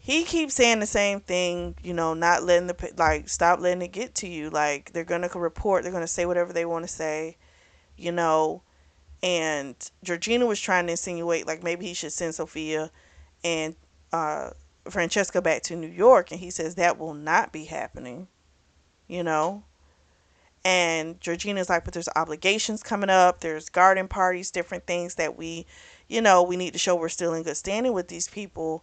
He keeps saying the same thing, not letting stop letting it get to you. Like, they're going to report, they're going to say whatever they want to say, you know. And Georgina was trying to insinuate like maybe he should send Sophia and uh, Francesca back to New York, and he says that will not be happening, you know. And Georgina's like, but there's obligations coming up, there's garden parties, different things that we need to show we're still in good standing with these people.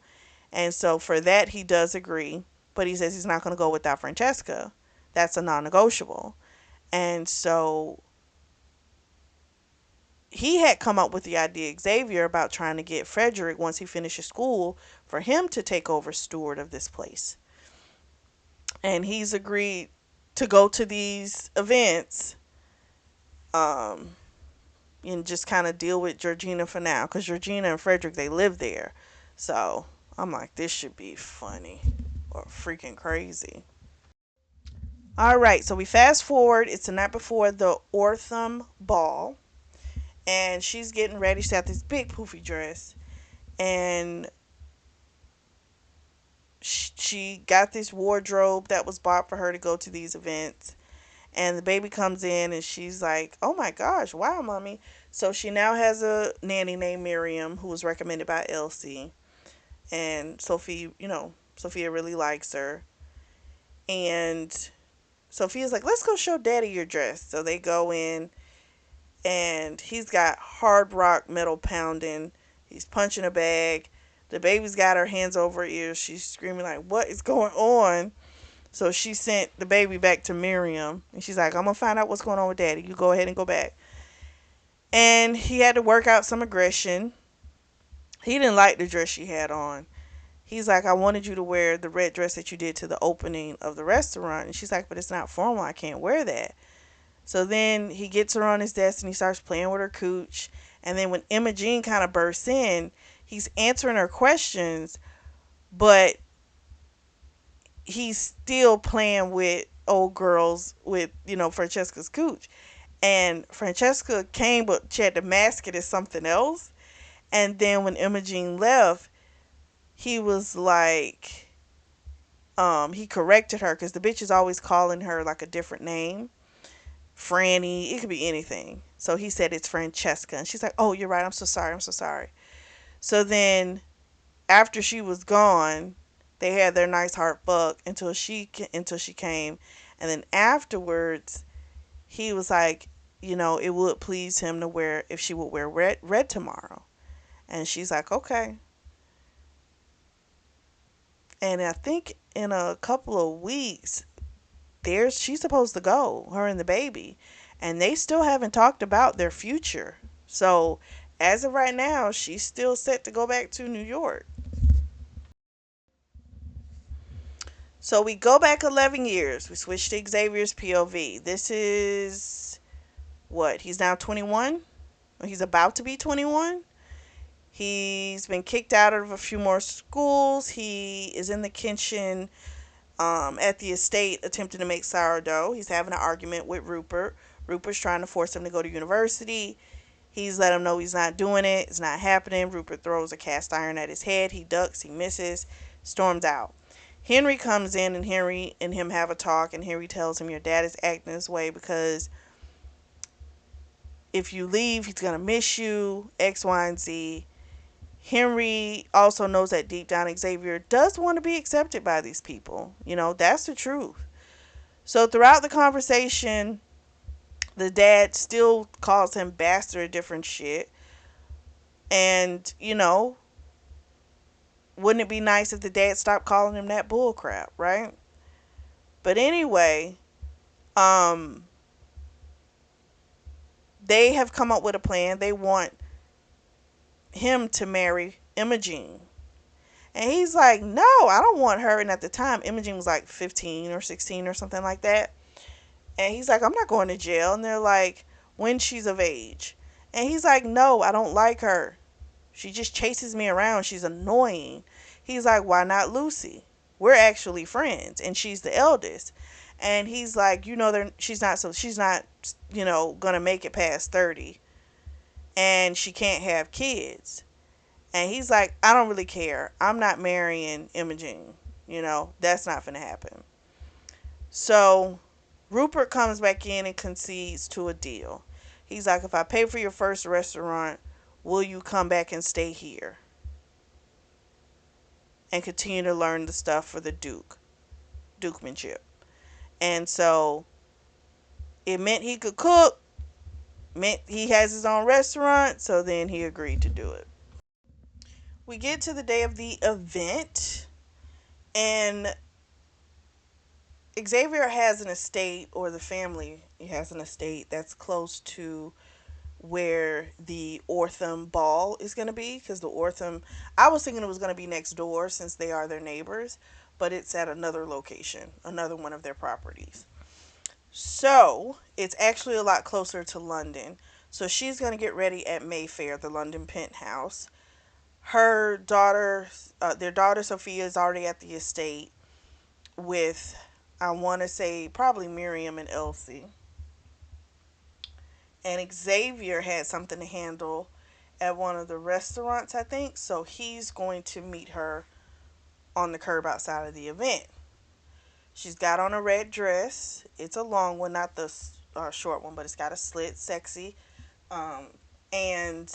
And so for that he does agree, but he says he's not going to go without Francesca. That's a non-negotiable. And so he had come up with the idea, Xavier, about trying to get Frederick, once he finishes school, for him to take over steward of this place. And he's agreed to go to these events um, and just kind of deal with Georgina for now. Because Georgina and Frederick, they live there. So I'm like, this should be funny or freaking crazy. All right, so we fast forward. It's the night before the Ortham ball. And she's getting ready. She's got this big poofy dress. And she got this wardrobe that was bought for her to go to these events. And the baby comes in and she's like, oh my gosh, wow, mommy. So she now has a nanny named Miriam who was recommended by Elsie. And Sophie, Sophia really likes her. And Sophia's like, let's go show daddy your dress. So they go in and he's got hard rock metal pounding. He's punching a bag. The baby's got her hands over her ears. She's screaming like, what is going on? So she sent the baby back to Miriam. And she's like, I'm going to find out what's going on with daddy. You go ahead and go back. And he had to work out some aggression. He didn't like the dress she had on. He's like, I wanted you to wear the red dress that you did to the opening of the restaurant. And she's like, but it's not formal. I can't wear that. So then he gets her on his desk and he starts playing with her cooch. And then when Emma Jean kind of bursts in, he's answering her questions, but he's still playing with old girls with, Francesca's cooch. And Francesca came, but she had to mask it as something else. And then when Emma Jean left, he was like, he corrected her because the bitch is always calling her like a different name. Franny, it could be anything. So he said it's Francesca. And she's like, oh, you're right. I'm so sorry. I'm so sorry. So then after she was gone, they had their nice hard fuck until she came. And then afterwards, he was like, it would please him to wear, if she would wear red tomorrow. And she's like, okay. And I think in a couple of weeks, she's supposed to go, her and the baby. And they still haven't talked about their future. So as of right now, she's still set to go back to New York. So we go back 11 years. We switch to Xavier's POV. This is what? He's now 21? He's about to be 21? He's been kicked out of a few more schools. He is in the kitchen at the estate attempting to make sourdough. He's having an argument with Rupert. Rupert's trying to force him to go to university. He's let him know he's not doing it. It's not happening. Rupert throws a cast iron at his head. He ducks. He misses. Storms out. Henry comes in and Henry and him have a talk. And Henry tells him, your dad is acting this way because if you leave, he's going to miss you. X, Y, and Z. Henry also knows that deep down Xavier does want to be accepted by these people. That's the truth. So throughout the conversation, the dad still calls him bastard, different shit. And, wouldn't it be nice if the dad stopped calling him that bull crap, right? But anyway, they have come up with a plan. They want him to marry Imogene. And he's like, no, I don't want her. And at the time, Imogene was like 15 or 16 or something like that. And he's like, I'm not going to jail. And they're like, when she's of age. And he's like, no, I don't like her. She just chases me around. She's annoying. He's like, why not Lucy? We're actually friends. And she's the eldest. And he's like, she's not, going to make it past 30. And she can't have kids. And he's like, I don't really care. I'm not marrying Imogene. That's not going to happen. So Rupert comes back in and concedes to a deal. He's like, if I pay for your first restaurant, will you come back and stay here? And continue to learn the stuff for the Dukemanship. And so it meant he could cook, meant he has his own restaurant, so then he agreed to do it. We get to the day of the event, and Xavier has an estate, or the family has an estate that's close to where the Ortham ball is going to be, because the Ortham, I was thinking it was going to be next door since they are their neighbors, but it's at another location, another one of their properties. So it's actually a lot closer to London. So she's going to get ready at Mayfair, the London penthouse. Her daughter, their daughter Sophia, is already at the estate with, I want to say, probably Miriam and Elsie. And Xavier had something to handle at one of the restaurants, I think. So he's going to meet her on the curb outside of the event. She's got on a red dress. It's a long one, not the short one, but it's got a slit, sexy. Um, and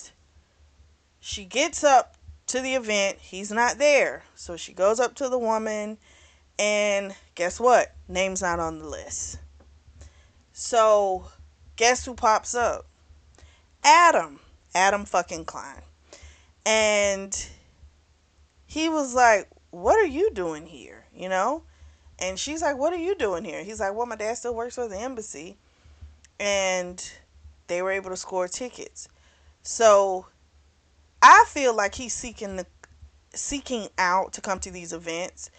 she gets up to the event. He's not there. So she goes up to the woman, and guess what? Name's not on the list. So guess who pops up? Adam. Adam fucking Klein. And he was like, "What are you doing here?" You know? And she's like, "What are you doing here?" He's like, "Well, my dad still works for the embassy." And they were able to score tickets. So I feel like he's seeking out to come to these events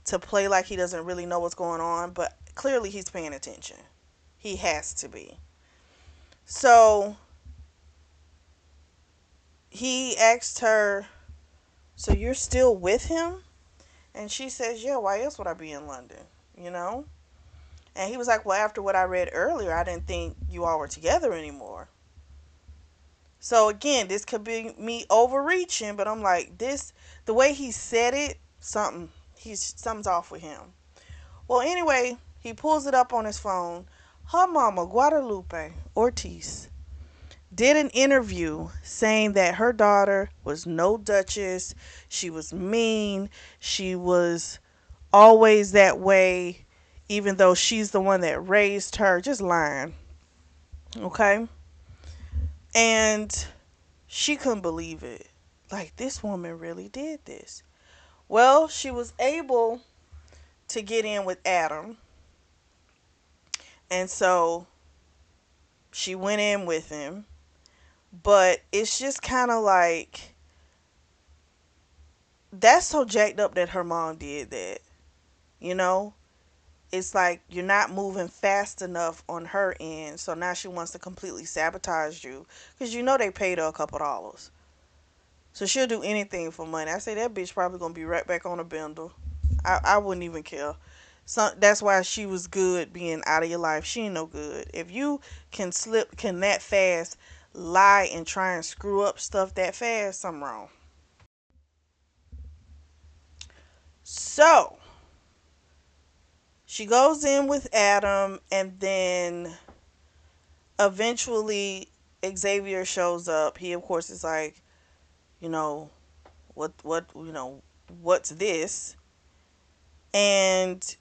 to play like he doesn't really know what's going on, but clearly he's paying attention. He has to be. So he asked her, "So you're still with him?" And she says, "Yeah, why else would I be in London?" You know? And he was like, "Well, after what I read earlier, I didn't think you all were together anymore." So again, this could be me overreaching, but I'm like, this, the way he said it, something's off with him. Well, anyway, he pulls it up on his phone. Her mama, Guadalupe Ortiz, did an interview saying that her daughter was no duchess. She was mean. She was always that way, even though she's the one that raised her. Just lying. Okay? And she couldn't believe it. Like, this woman really did this. Well, she was able to get in with Adam. And so she went in with him. But it's just kind of like, that's so jacked up that her mom did that. You know? It's like you're not moving fast enough on her end. So now she wants to completely sabotage you. Because you know they paid her a couple dollars. So she'll do anything for money. I say that bitch probably going to be right back on a bundle. I wouldn't even care. So that's why she was good being out of your life. She ain't no good. If you can that fast lie and try and screw up stuff that fast, something wrong. So she goes in with Adam, and then eventually Xavier shows up. He of course is like, you know, what's this? And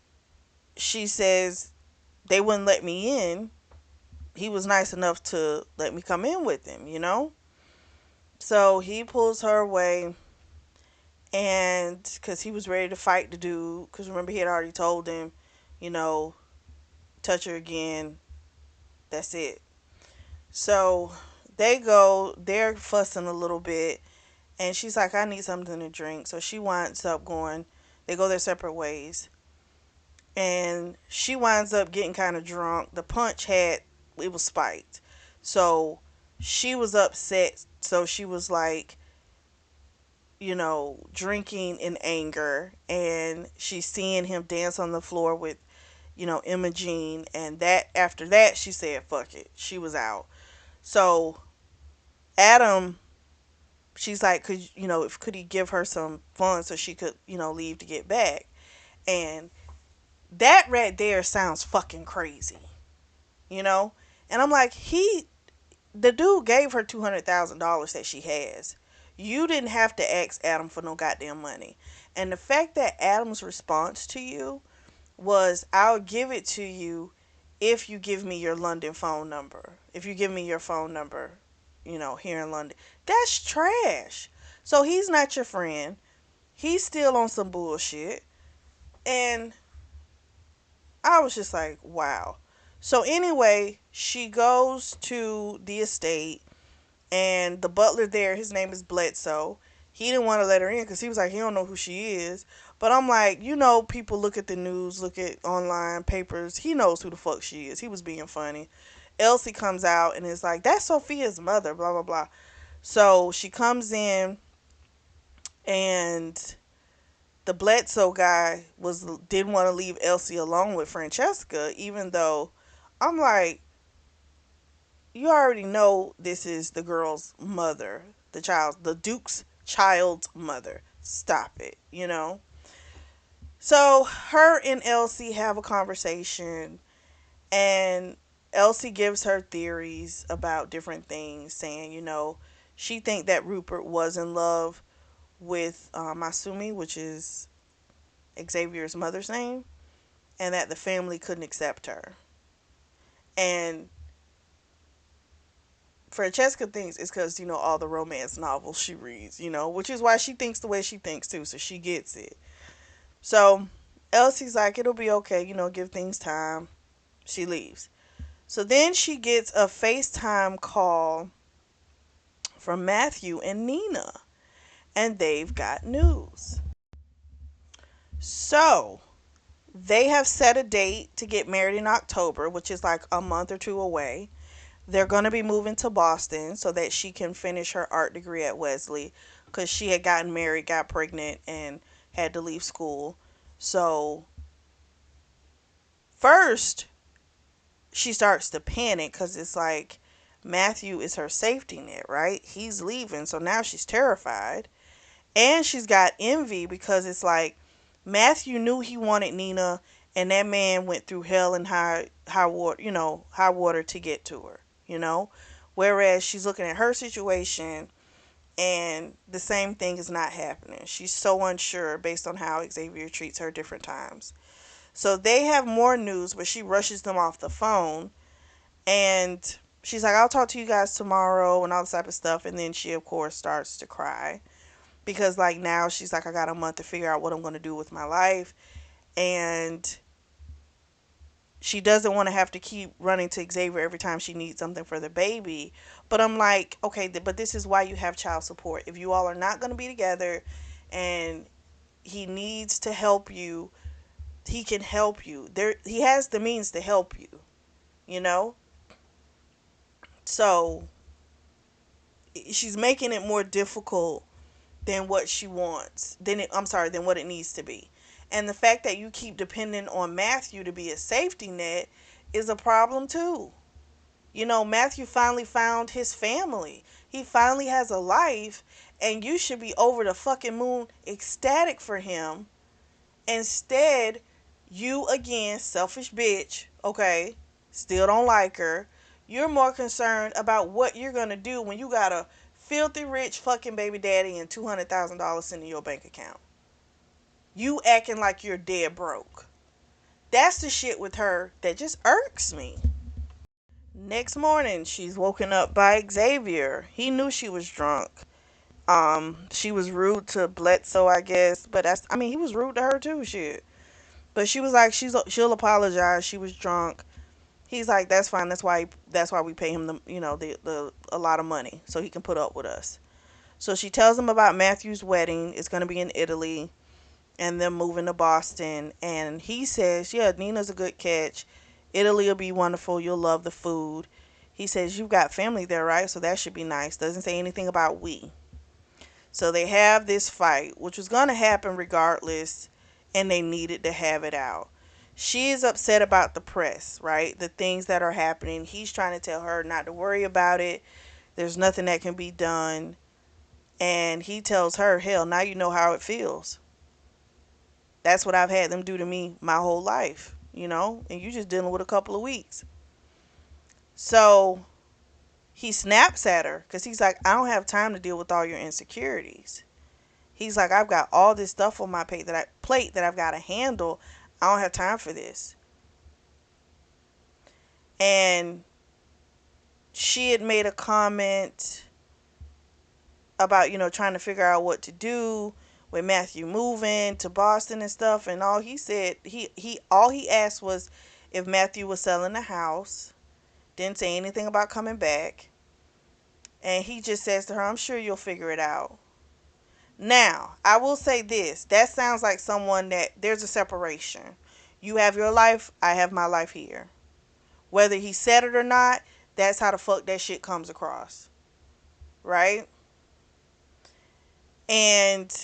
she says they wouldn't let me in. He was nice enough to let me come in with him, you know? So he pulls her away, and because he was ready to fight the dude, because remember he had already told him, you know, touch her again, that's it. So they're fussing a little bit, and she's like, I need something to drink. So she winds up going, they go their separate ways. And she winds up getting kind of drunk. The punch it was spiked. So she was upset. So she was like, drinking in anger. And she's seeing him dance on the floor with, Imogene. And that, after that, she said, fuck it. She was out. So Adam, she's like, could he give her some funds so she could, leave to get back? And that right there sounds fucking crazy, you know? And I'm like, the dude gave her $200,000 that she has. You didn't have to ask Adam for no goddamn money. And the fact that Adam's response to you was, I'll give it to you if you give me your London phone number. If you give me your phone number, here in London. That's trash. So he's not your friend. He's still on some bullshit. And I was just like, wow. So anyway, she goes to the estate, and the butler there, his name is Bledsoe. He didn't want to let her in because he was like, he don't know who she is. But I'm like, people look at the news, look at online papers. He knows who the fuck she is. He was being funny. Elsie comes out and is like, that's Sophia's mother, blah, blah, blah. So she comes in, and the Bledsoe guy didn't want to leave Elsie alone with Francesca, even though I'm like, you already know this is the girl's mother, the Duke's child's mother. Stop it, So her and Elsie have a conversation, and Elsie gives her theories about different things, saying, she think that Rupert was in love with Masumi, which is Xavier's mother's name, and that the family couldn't accept her. And Francesca thinks it's because, all the romance novels she reads, which is why she thinks the way she thinks too, so she gets it. So Elsie's like, it'll be okay, give things time. She leaves. So then she gets a FaceTime call from Matthew and Nina, and they've got news. So they have set a date to get married in October, which is like a month or two away. They're going to be moving to Boston so that she can finish her art degree at Wesley, because she had gotten married, got pregnant, and had to leave school. So, first, she starts to panic because it's like Matthew is her safety net, right? He's leaving. So now she's terrified. And she's got envy because it's like Matthew knew he wanted Nina, and that man went through hell and high water, high water to get to her, Whereas she's looking at her situation, and the same thing is not happening. She's so unsure based on how Xavier treats her different times. So they have more news, but she rushes them off the phone, and she's like, I'll talk to you guys tomorrow and all this type of stuff. And then she, of course, starts to cry because, like, now she's like, I got a month to figure out what I'm going to do with my life. And she doesn't want to have to keep running to Xavier every time she needs something for the baby. But I'm like, okay, but this is why you have child support. If you all are not going to be together and he needs to help you, he can help you. He has the means to help you, you know? So she's making it more difficult than what she wants. Than what it needs to be. And the fact that you keep depending on Matthew to be a safety net is a problem too. Matthew finally found his family. He finally has a life, and you should be over the fucking moon ecstatic for him. Instead, you again, selfish bitch, okay, still don't like her. You're more concerned about what you're gonna do when you got a filthy rich fucking baby daddy and $200,000 sitting in your bank account. You acting like you're dead broke. That's the shit with her that just irks me. Next morning, she's woken up by Xavier. He knew she was drunk. She was rude to Bledsoe, I guess, but he was rude to her too, shit. But she was like, she'll apologize. She was drunk. He's like, that's fine. That's why we pay him the a lot of money so he can put up with us. So she tells him about Matthew's wedding. It's gonna be in Italy, and them moving to Boston. And he says, yeah, Nina's a good catch. Italy will be wonderful. You'll love the food. He says, you've got family there, right? So that should be nice. Doesn't say anything about we. So they have this fight, which was going to happen regardless, and they needed to have it out. She is upset about the press, right? The things that are happening. He's trying to tell her not to worry about it. There's nothing that can be done. And he tells her, hell, now you know how it feels. That's what I've had them do to me my whole life, and you just dealing with a couple of weeks. So he snaps at her because he's like, I don't have time to deal with all your insecurities. He's like, I've got all this stuff on my plate that I've got to handle. I don't have time for this. And she had made a comment about, trying to figure out what to do with Matthew moving to Boston and stuff. And all he said, all he asked was if Matthew was selling the house. Didn't say anything about coming back. And he just says to her, I'm sure you'll figure it out. Now, I will say this. That sounds like someone that there's a separation. You have your life, I have my life here. Whether he said it or not, that's how the fuck that shit comes across. Right? And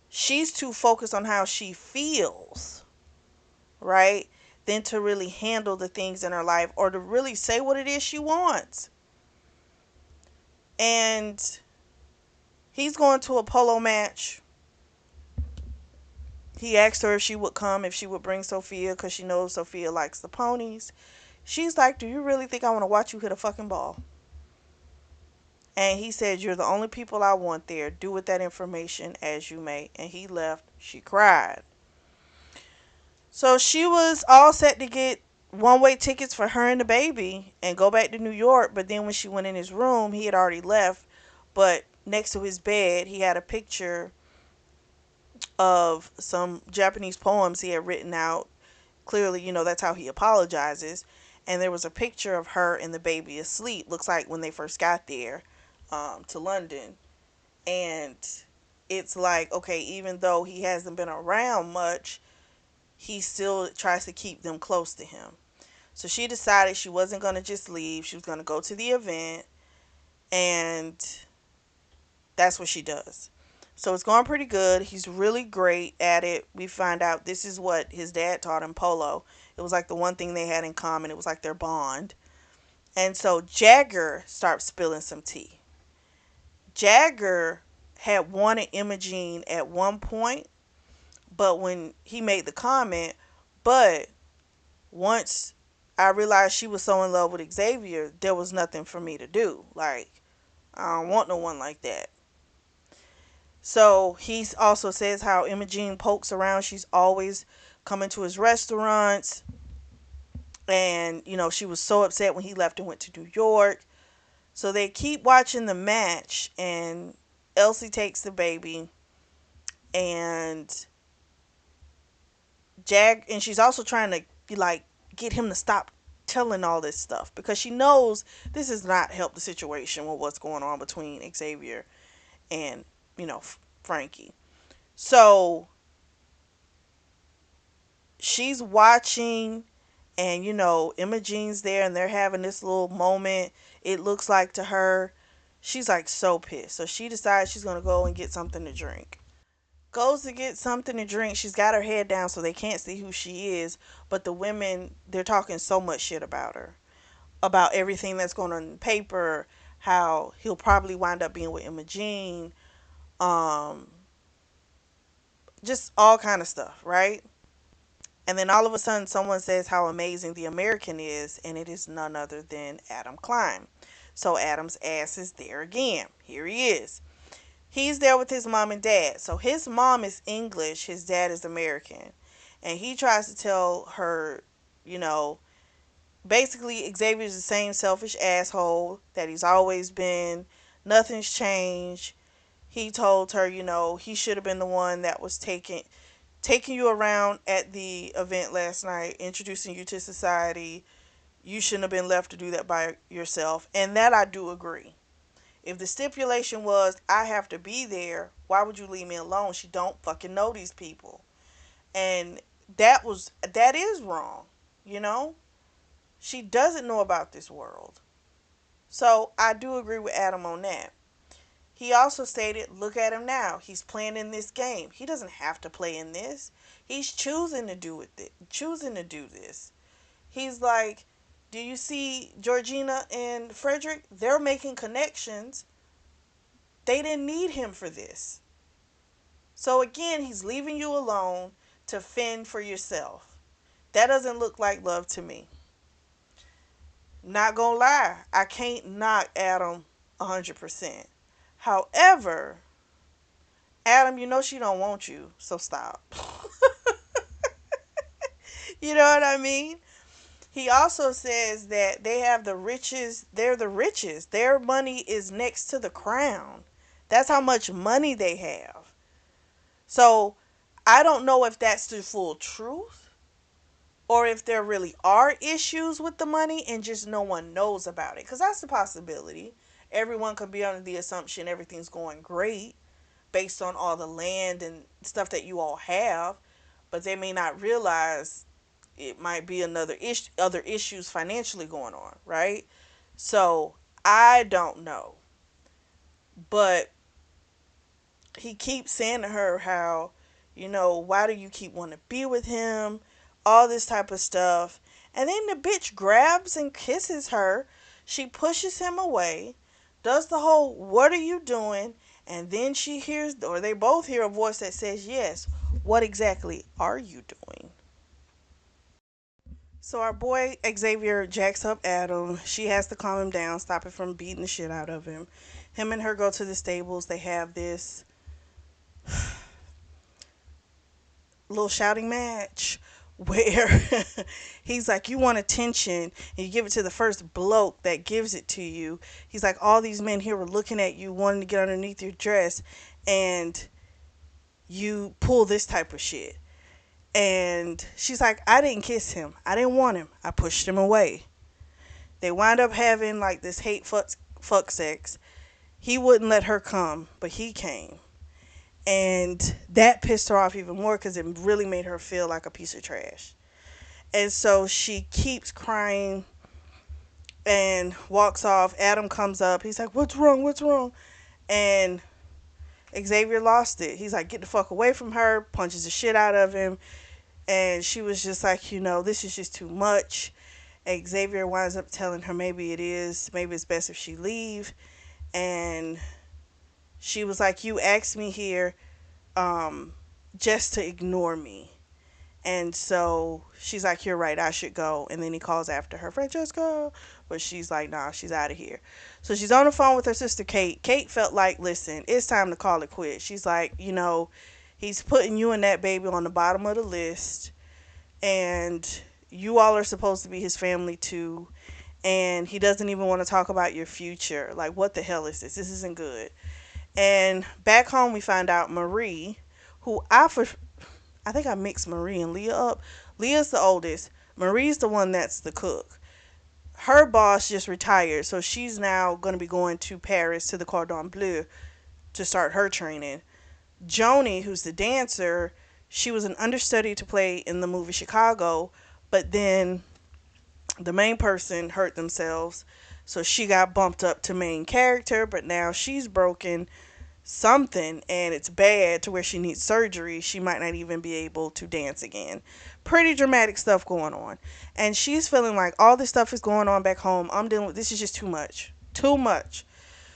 she's too focused on how she feels, right? Than to really handle the things in her life or to really say what it is she wants. And he's going to a polo match. He asked her if she would come, if she would bring Sophia, because she knows Sophia likes the ponies. She's like, "Do you really think I want to watch you hit a fucking ball?" And he said, "You're the only people I want there. Do with that information as you may." And he left. She cried. So she was all set to get one way tickets for her and the baby and go back to New York. But then when she went in his room, he had already left. But next to his bed, he had a picture of some Japanese poems he had written out. Clearly, that's how he apologizes. And there was a picture of her and the baby asleep. Looks like when they first got there to London. And it's like, okay, even though he hasn't been around much, he still tries to keep them close to him. So she decided she wasn't going to just leave. She was going to go to the event. And that's what she does. So it's going pretty good. He's really great at it. We find out this is what his dad taught him, polo. It was like the one thing they had in common. It was like their bond. And so Jagger starts spilling some tea. Jagger had wanted Imogene at one point, but when he made the comment, but once I realized she was so in love with Xavier, there was nothing for me to do. Like, I don't want no one like that. So he also says how Imogene pokes around. She's always coming to his restaurants. And, she was so upset when he left and went to New York. So they keep watching the match. And Elsie takes the baby. And and she's also trying to, like, get him to stop telling all this stuff. Because she knows this has not helped the situation with what's going on between Xavier and, Frankie. So she's watching, and Imogene's there, and they're having this little moment. It looks like to her, she's like so pissed. So she decides she's gonna go and get something to drink. Goes to get something to drink. She's got her head down so they can't see who she is. But the women, they're talking so much shit about her, about everything that's going on in the paper. How he'll probably wind up being with Imogene. Um, just all kind of stuff, right? And then all of a sudden, someone says how amazing the American is, and it is none other than Adam Klein. So Adam's ass is there again. Here he is. He's there with his mom and dad. So his mom is English, his dad is American. And he tries to tell her, you know, basically Xavier's the same selfish asshole that he's always been. Nothing's changed. He told her, he should have been the one that was taking you around at the event last night, introducing you to society. You shouldn't have been left to do that by yourself. And that I do agree. If the stipulation was I have to be there, why would you leave me alone? She don't fucking know these people. And that is wrong, you know? She doesn't know about this world. So I do agree with Adam on that. He also stated, look at him now. He's playing in this game. He doesn't have to play in this. He's choosing to do this. He's like, do you see Georgina and Frederick? They're making connections. They didn't need him for this. So again, he's leaving you alone to fend for yourself. That doesn't look like love to me. Not gonna lie, I can't knock Adam 100%. However, Adam, she don't want you, so stop. You know what I mean? He also says that they have the richest, they're the richest. Their money is next to the crown. That's how much money they have. So I don't know if that's the full truth or if there really are issues with the money and just no one knows about it. Because that's the possibility. Everyone could be under the assumption everything's going great based on all the land and stuff that you all have, but they may not realize it might be other issues financially going on, right? So I don't know, but he keeps saying to her how, why do you keep wanting to be with him? All this type of stuff. And then the bitch grabs and kisses her. She pushes him away, does the whole, what are you doing? And then she hears, or they both hear a voice that says, yes, what exactly are you doing? So our boy Xavier jacks up Adam. She has to calm him down, stop it from beating the shit out of him. Him and her go to the stables. They have this little shouting match where he's like, you want attention, and you give it to the first bloke that gives it to you. He's like, all these men here were looking at you, wanting to get underneath your dress, and you pull this type of shit. And she's like, I didn't kiss him. I didn't want him. I pushed him away. They wind up having like this fuck sex. He wouldn't let her come, but he came. And that pissed her off even more because it really made her feel like a piece of trash. And so she keeps crying and walks off. Adam comes up. He's like, what's wrong? What's wrong? And Xavier lost it. He's like, get the fuck away from her, punches the shit out of him. And she was just like, this is just too much. Xavier winds up telling her maybe it is. Maybe it's best if she leave. And she was like, you asked me here just to ignore me. And so she's like, you're right, I should go. And then he calls after her, Francesca. But she's like, nah, she's out of here. So she's on the phone with her sister, Kate. Kate felt like, listen, it's time to call it quits. She's like, he's putting you and that baby on the bottom of the list. And you all are supposed to be his family too. And he doesn't even want to talk about your future. Like, what the hell is this? This isn't good. And back home, we find out Marie, who I think I mixed Marie and Leah up. Leah's the oldest. Marie's the one that's the cook. Her boss just retired, so she's now going to be going to Paris to the Cordon Bleu to start her training. Joni, who's the dancer, she was an understudy to play in the movie Chicago, but then the main person hurt themselves, so she got bumped up to main character, but now she's broken something and it's bad to where she needs surgery. She might not even be able to dance again. Pretty dramatic stuff going on. And she's feeling like all this stuff is going on back home. I'm dealing with this is just too much. Too much.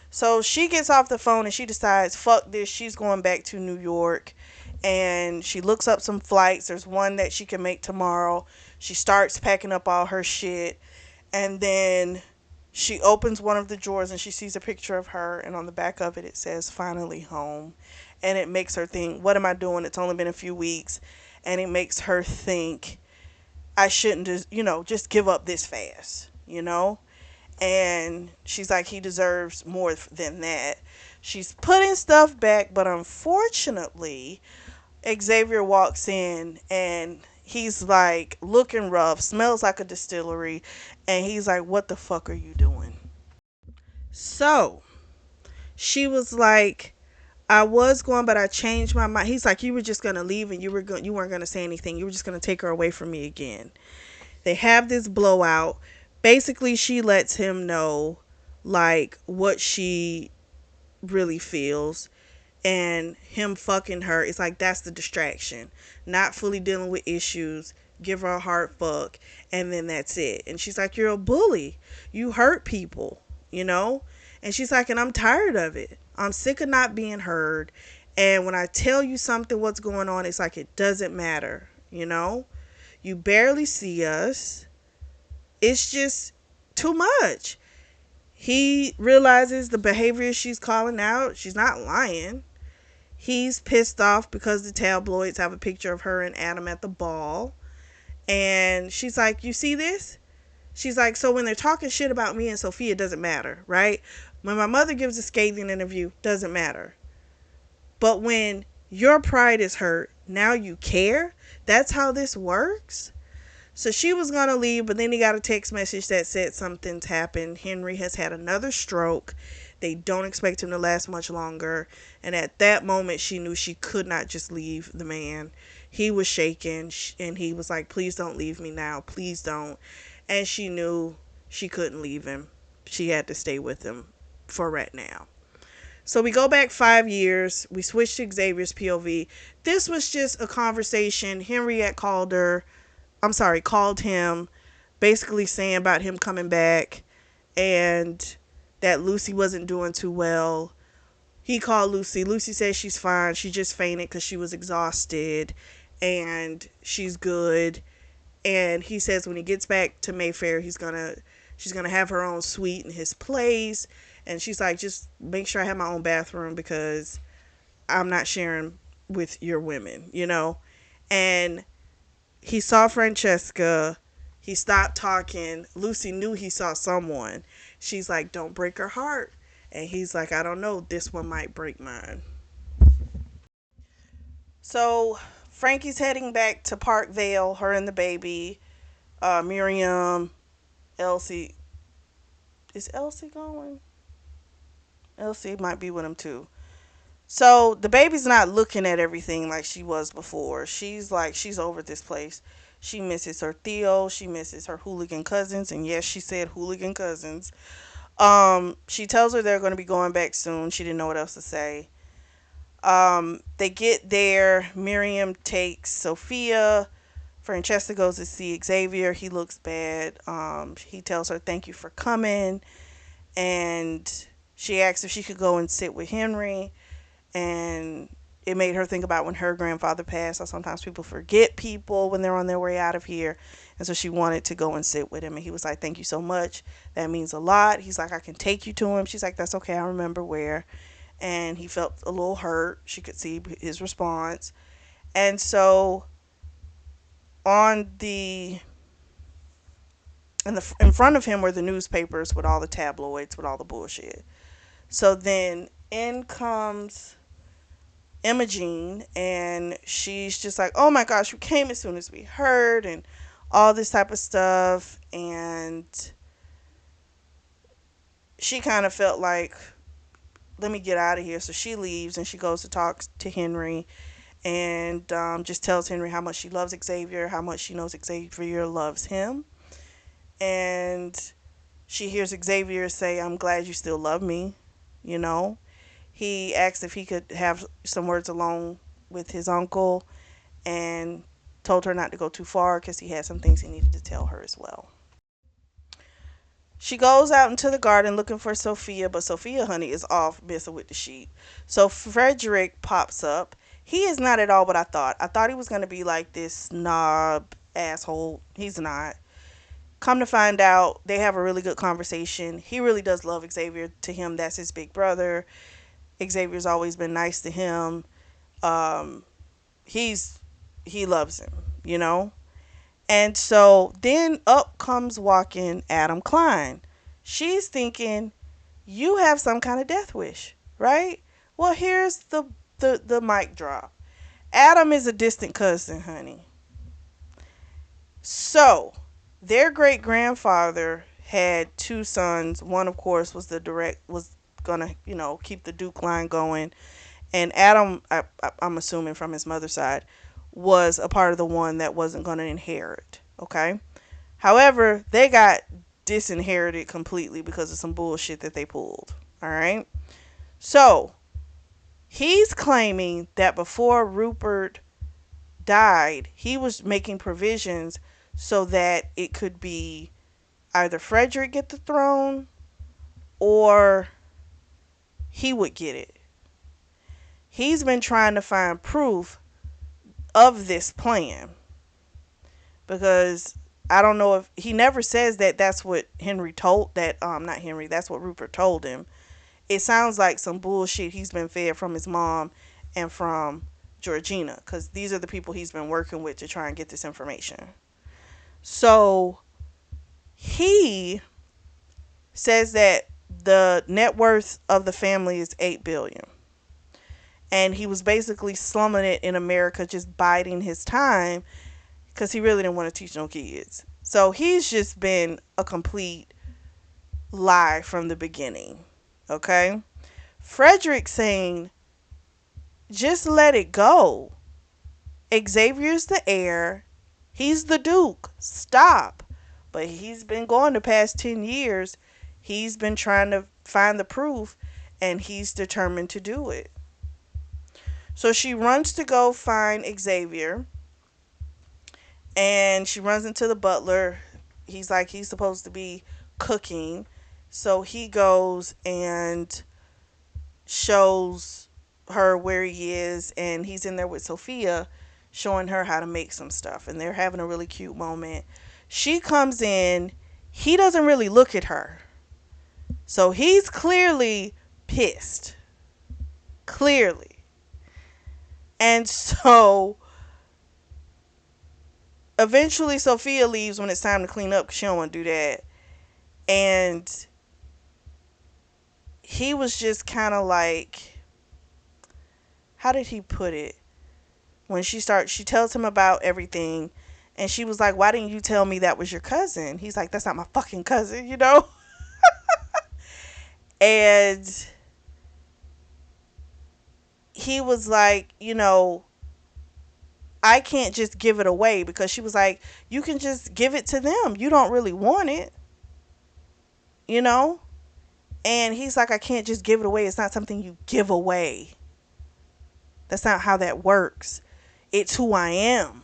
So she gets off the phone and she decides, fuck this, she's going back to New York. And she looks up some flights. There's one that she can make tomorrow. She starts packing up all her shit. And then she opens one of the drawers and she sees a picture of her, and on the back of it, it says, finally home. And it makes her think, what am I doing? It's only been a few weeks. And it makes her think, I shouldn't just give up this fast. And she's like, he deserves more than that. She's putting stuff back, but unfortunately, Xavier walks in and he's like looking rough, smells like a distillery, and he's like, what the fuck are you doing? So she was like, I was going, but I changed my mind. He's like, you were just gonna leave and you weren't gonna say anything. You were just gonna take her away from me again. They have this blowout. Basically, she lets him know like what she really feels, and him fucking her is like, that's the distraction, not fully dealing with issues. Give her a hard fuck and then that's it. And she's like, you're a bully, you hurt people. And she's like, and I'm tired of it. I'm sick of not being heard, and when I tell you something, what's going on, it's like it doesn't matter. You barely see us. It's just too much. He realizes the behavior she's calling out, she's not lying. He's pissed off because the tabloids have a picture of her and Adam at the ball. And she's like, you see this? She's like, so when they're talking shit about me and Sophia, it doesn't matter, right? When my mother gives a scathing interview, doesn't matter. But when your pride is hurt, now you care? That's how this works? So she was going to leave, but then he got a text message that said something's happened. Henry has had another stroke. They don't expect him to last much longer. And at that moment, she knew she could not just leave the man. He was shaking, and he was like, please don't leave me now. Please don't. And she knew she couldn't leave him. She had to stay with him for right now. So we go back 5 years. We switch to Xavier's POV. This was just a conversation. Henriette called him, basically saying about him coming back and that Lucy wasn't doing too well. He called Lucy. Lucy says she's fine. She just fainted because she was exhausted and she's good. And he says when he gets back to Mayfair, she's gonna have her own suite in his place. And she's like, just make sure I have my own bathroom because I'm not sharing with your women, you know? And he saw Francesca. He stopped talking. Lucy knew he saw someone. She's like, don't break her heart. And he's like, I don't know. This one might break mine. So Frankie's heading back to Parkvale, her and the baby. Miriam, Elsie. Is Elsie going? Elsie might be with him too. So the baby's not looking at everything like she was before. She's like, she's over this place. She misses her Theo. She misses her hooligan cousins. And yes, she said hooligan cousins. She tells her they're going to be going back soon. She didn't know what else to say. They get there. Miriam takes Sophia. Francesca goes to see Xavier. He looks bad. He tells her thank you for coming. And she asks if she could go and sit with Henry. And it made her think about when her grandfather passed. So sometimes people forget people when they're on their way out of here. And so she wanted to go and sit with him. And he was like, thank you so much. That means a lot. He's like, I can take you to him. She's like, that's okay. I remember where. And he felt a little hurt. She could see his response. And so on in front of him were the newspapers with all the tabloids with all the bullshit. So then in comes Imogene, and she's just like, oh my gosh, we came as soon as we heard, and all this type of stuff. And she kind of felt like, let me get out of here. So she leaves and she goes to talk to Henry, and just tells Henry how much she loves Xavier, how much she knows Xavier loves him. And she hears Xavier say, I'm glad you still love me, you know. He asked if he could have some words alone with his uncle, and told her not to go too far because he had some things he needed to tell her as well. She goes out into the garden looking for Sophia, but Sophia, honey, is off messing with the sheep. So Frederick pops up. He is not at all what I thought. I thought he was going to be like this snob asshole. He's not. Come to find out, they have a really good conversation. He really does love Xavier. To him, that's his big brother. Xavier's always been nice to him. Um, he's he loves him, you know. And so then up comes walking Adam Klein. She's thinking, you have some kind of death wish, right? Well, here's the mic drop. Adam is a distant cousin, honey. So their great grandfather had two sons. One, of course, was gonna, keep the Duke line going, and Adam, I'm assuming from his mother's side, was a part of the one that wasn't gonna inherit. Okay. However, they got disinherited completely because of some bullshit that they pulled. All right. So he's claiming that before Rupert died, he was making provisions so that it could be either Frederick get the throne or he would get it. He's been trying to find proof of this plan because I don't know if he never says that that's what Henry told that not Henry, that's what Rupert told him. It sounds like some bullshit he's been fed from his mom and from Georgina, because these are the people he's been working with to try and get this information. So he says that the net worth of the family is 8 billion, and he was basically slumming it in America, just biding his time because he really didn't want to teach no kids. So he's just been a complete lie from the beginning. Okay. Frederick saying, just let it go. Xavier's the heir. He's the Duke. Stop. But he's been going the past 10 years. He's been trying to find the proof, and he's determined to do it. So she runs to go find Xavier, and she runs into the butler. He's like, he's supposed to be cooking. So he goes and shows her where he is, and he's in there with Sophia showing her how to make some stuff, and they're having a really cute moment. She comes in, he doesn't really look at her. So he's clearly pissed. Clearly. And so eventually Sophia leaves when it's time to clean up because she don't want to do that. And he was just kind of like, how did he put it? When she tells him about everything, and she was like, why didn't you tell me that was your cousin? He's like, that's not my fucking cousin, you know? And he was like, I can't just give it away, because she was like, you can just give it to them. You don't really want it, you know? And he's like, I can't just give it away. It's not something you give away. That's not how that works. It's who I am.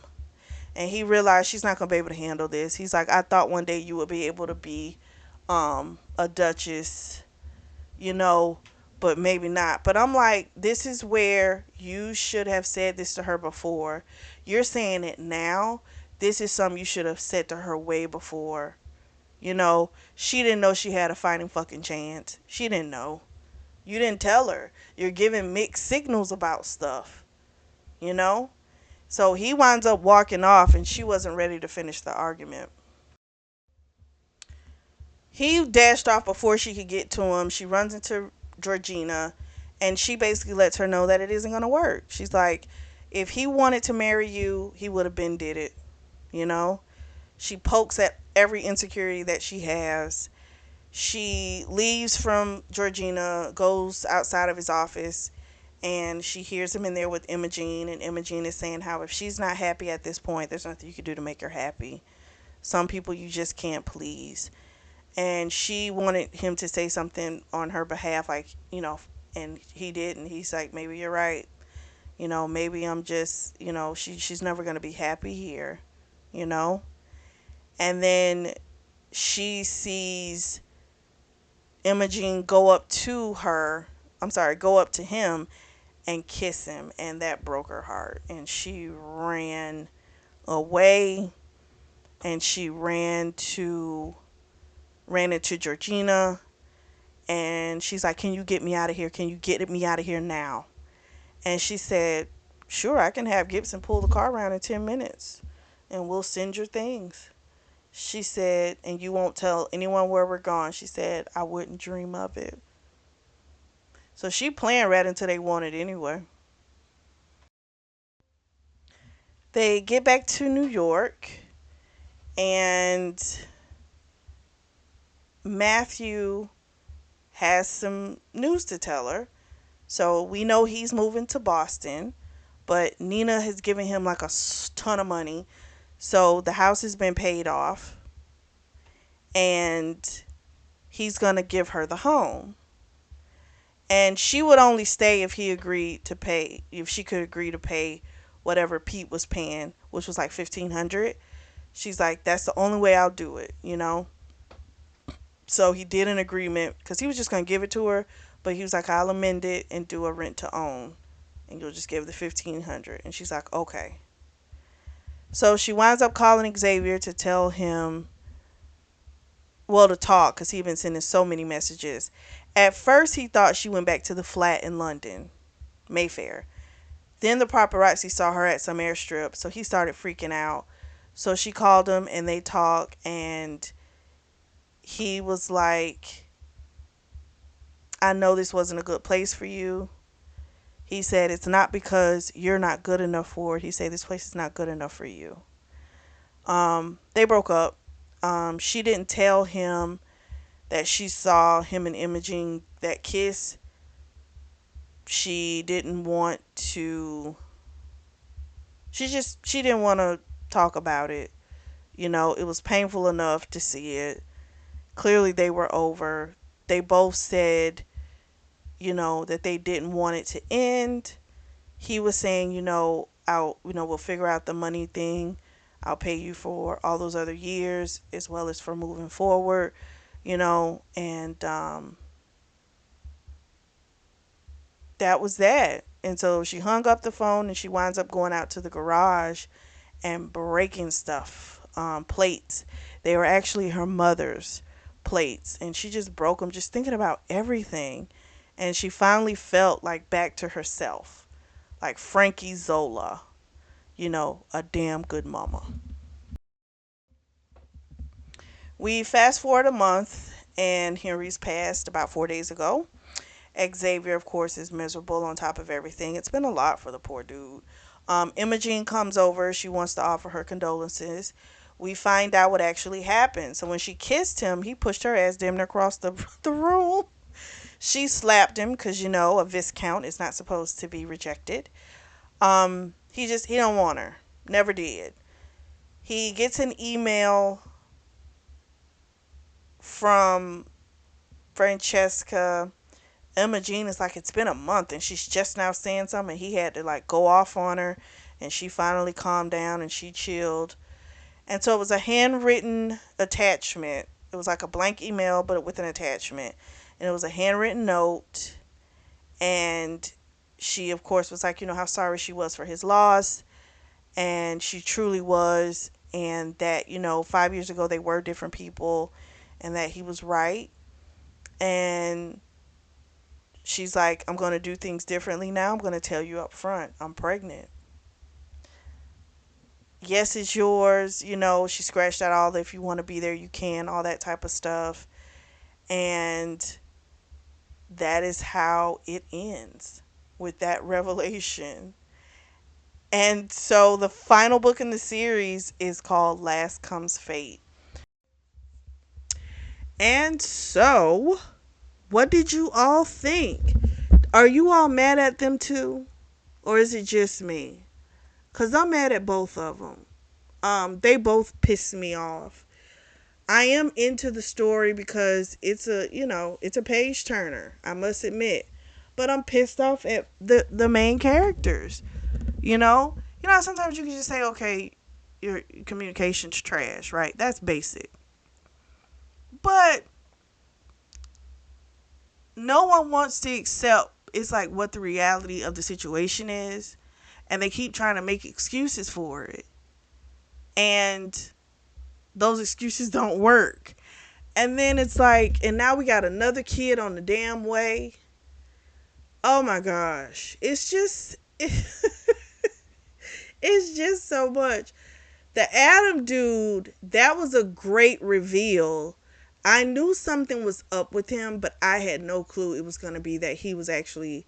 And he realized she's not going to be able to handle this. He's like, I thought one day you would be able to be a duchess, you know, but maybe not. But I'm like, this is where you should have said this to her before. You're saying it now. This is something you should have said to her way before. You know, she didn't know she had a fighting fucking chance. She didn't know. You didn't tell her. You're giving mixed signals about stuff, you know? So he winds up walking off, and she wasn't ready to finish the argument. He dashed off before she could get to him. She runs into Georgina, and she basically lets her know that it isn't going to work. She's like, if he wanted to marry you, he would have been did it, you know? She pokes at every insecurity that she has. She leaves from Georgina, goes outside of his office, and she hears him in there with Imogene, and Imogene is saying how if she's not happy at this point, there's nothing you can do to make her happy. Some people you just can't please. And she wanted him to say something on her behalf, like, and he didn't. He's like, maybe you're right. Maybe I'm just, she's never going to be happy here, you know? And then she sees Imogene go up to him and kiss him, and that broke her heart. And she ran away, and she ran into Georgina, and she's like, can you get me out of here? Can you get me out of here now? And she said, sure, I can have Gibson pull the car around in 10 minutes, and we'll send your things. She said, and you won't tell anyone where we're going. She said, I wouldn't dream of it. So she planned right until they wanted anyway. They get back to New York, and Matthew has some news to tell her. So we know he's moving to Boston, but Nina has given him like a ton of money. So the house has been paid off, and he's going to give her the home. And she would only stay if if she could agree to pay whatever Pete was paying, which was like 1,500. She's like, that's the only way I'll do it, you know? So he did an agreement because he was just going to give it to her, but he was like, I'll amend it and do a rent to own, and you'll just give the 1,500. And she's like, okay. So she winds up calling Xavier to tell him, well, to talk, because he'd been sending so many messages. At first, he thought she went back to the flat in London, Mayfair. Then the paparazzi saw her at some airstrip, so he started freaking out. So she called him, and they talked, and he was like, I know this wasn't a good place for you. He said, it's not because you're not good enough for it. He said, this place is not good enough for you. They broke up. She didn't tell him that she saw him and Imogene that kiss. She didn't want to, she didn't want to talk about it. It was painful enough to see it. Clearly they were over. They both said, that they didn't want it to end. He was saying, we'll figure out the money thing. I'll pay you for all those other years as well as for moving forward, and that was that. And so she hung up the phone and she winds up going out to the garage and breaking stuff, plates. They were actually her mother's plates, and she just broke them, just thinking about everything. And she finally felt like back to herself, like Frankie Zola, a damn good mama. We fast forward a month, and Henry's passed about 4 days ago. Xavier, of course, is miserable on top of everything. It's been a lot for the poor dude. Imogene comes over. She wants to offer her condolences. We find out what actually happened. So when she kissed him, he pushed her ass damn near across the room. She slapped him because, a viscount is not supposed to be rejected. He don't want her. Never did. He gets an email from Francesca. Imogene is like, it's been a month and she's just now saying something. He had to like go off on her, and she finally calmed down and she chilled. And so it was a handwritten attachment. It was like a blank email but with an attachment. And it was a handwritten note. And she of course was like, how sorry she was for his loss. And she truly was. And that, 5 years ago they were different people, and that he was right. And she's like, I'm going to do things differently now. I'm going to tell you up front. I'm pregnant. Yes, it's yours. She scratched out all the if you want to be there, you can, all that type of stuff. And that is how it ends, with that revelation. And so the final book in the series is called Last Comes Fate. And so, what did you all think? Are you all mad at them too? Or is it just me? Because I'm mad at both of them. They both piss me off. I am into the story because it's a page turner, I must admit. But I'm pissed off at the main characters. Sometimes you can just say, okay, your communication's trash, right? That's basic. But no one wants to accept it's like what the reality of the situation is, and they keep trying to make excuses for it. And those excuses don't work. And then it's like, and now we got another kid on the damn way. Oh my gosh. It's just so much. The Adam dude, that was a great reveal. I knew something was up with him, but I had no clue it was going to be that he was actually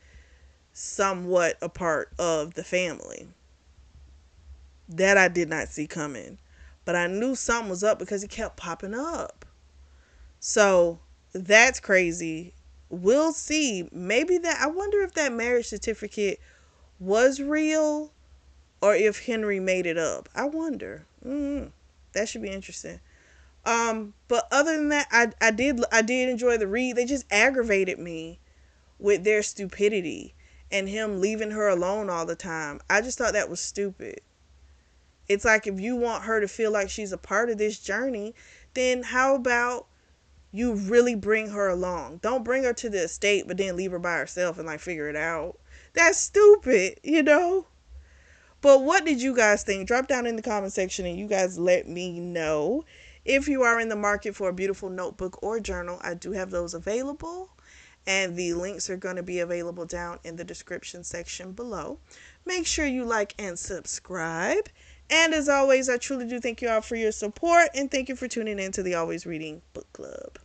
somewhat a part of the family. That I did not see coming. But I knew something was up because he kept popping up. So that's crazy. We'll see. Maybe I wonder if that marriage certificate was real or if Henry made it up. I wonder. That should be interesting. But other than that, I did enjoy the read. They just aggravated me with their stupidity and him leaving her alone all the time. I just thought that was stupid. It's like, if you want her to feel like she's a part of this journey, then how about you really bring her along? Don't bring her to the estate but then leave her by herself and like figure it out. That's stupid. But what did you guys think? Drop down in the comment section and you guys let me know. If you are in the market for a beautiful notebook or journal, I do have those available. And the links are going to be available down in the description section below. Make sure you like and subscribe. And as always, I truly do thank you all for your support. And thank you for tuning in to the Always Reading Book Club.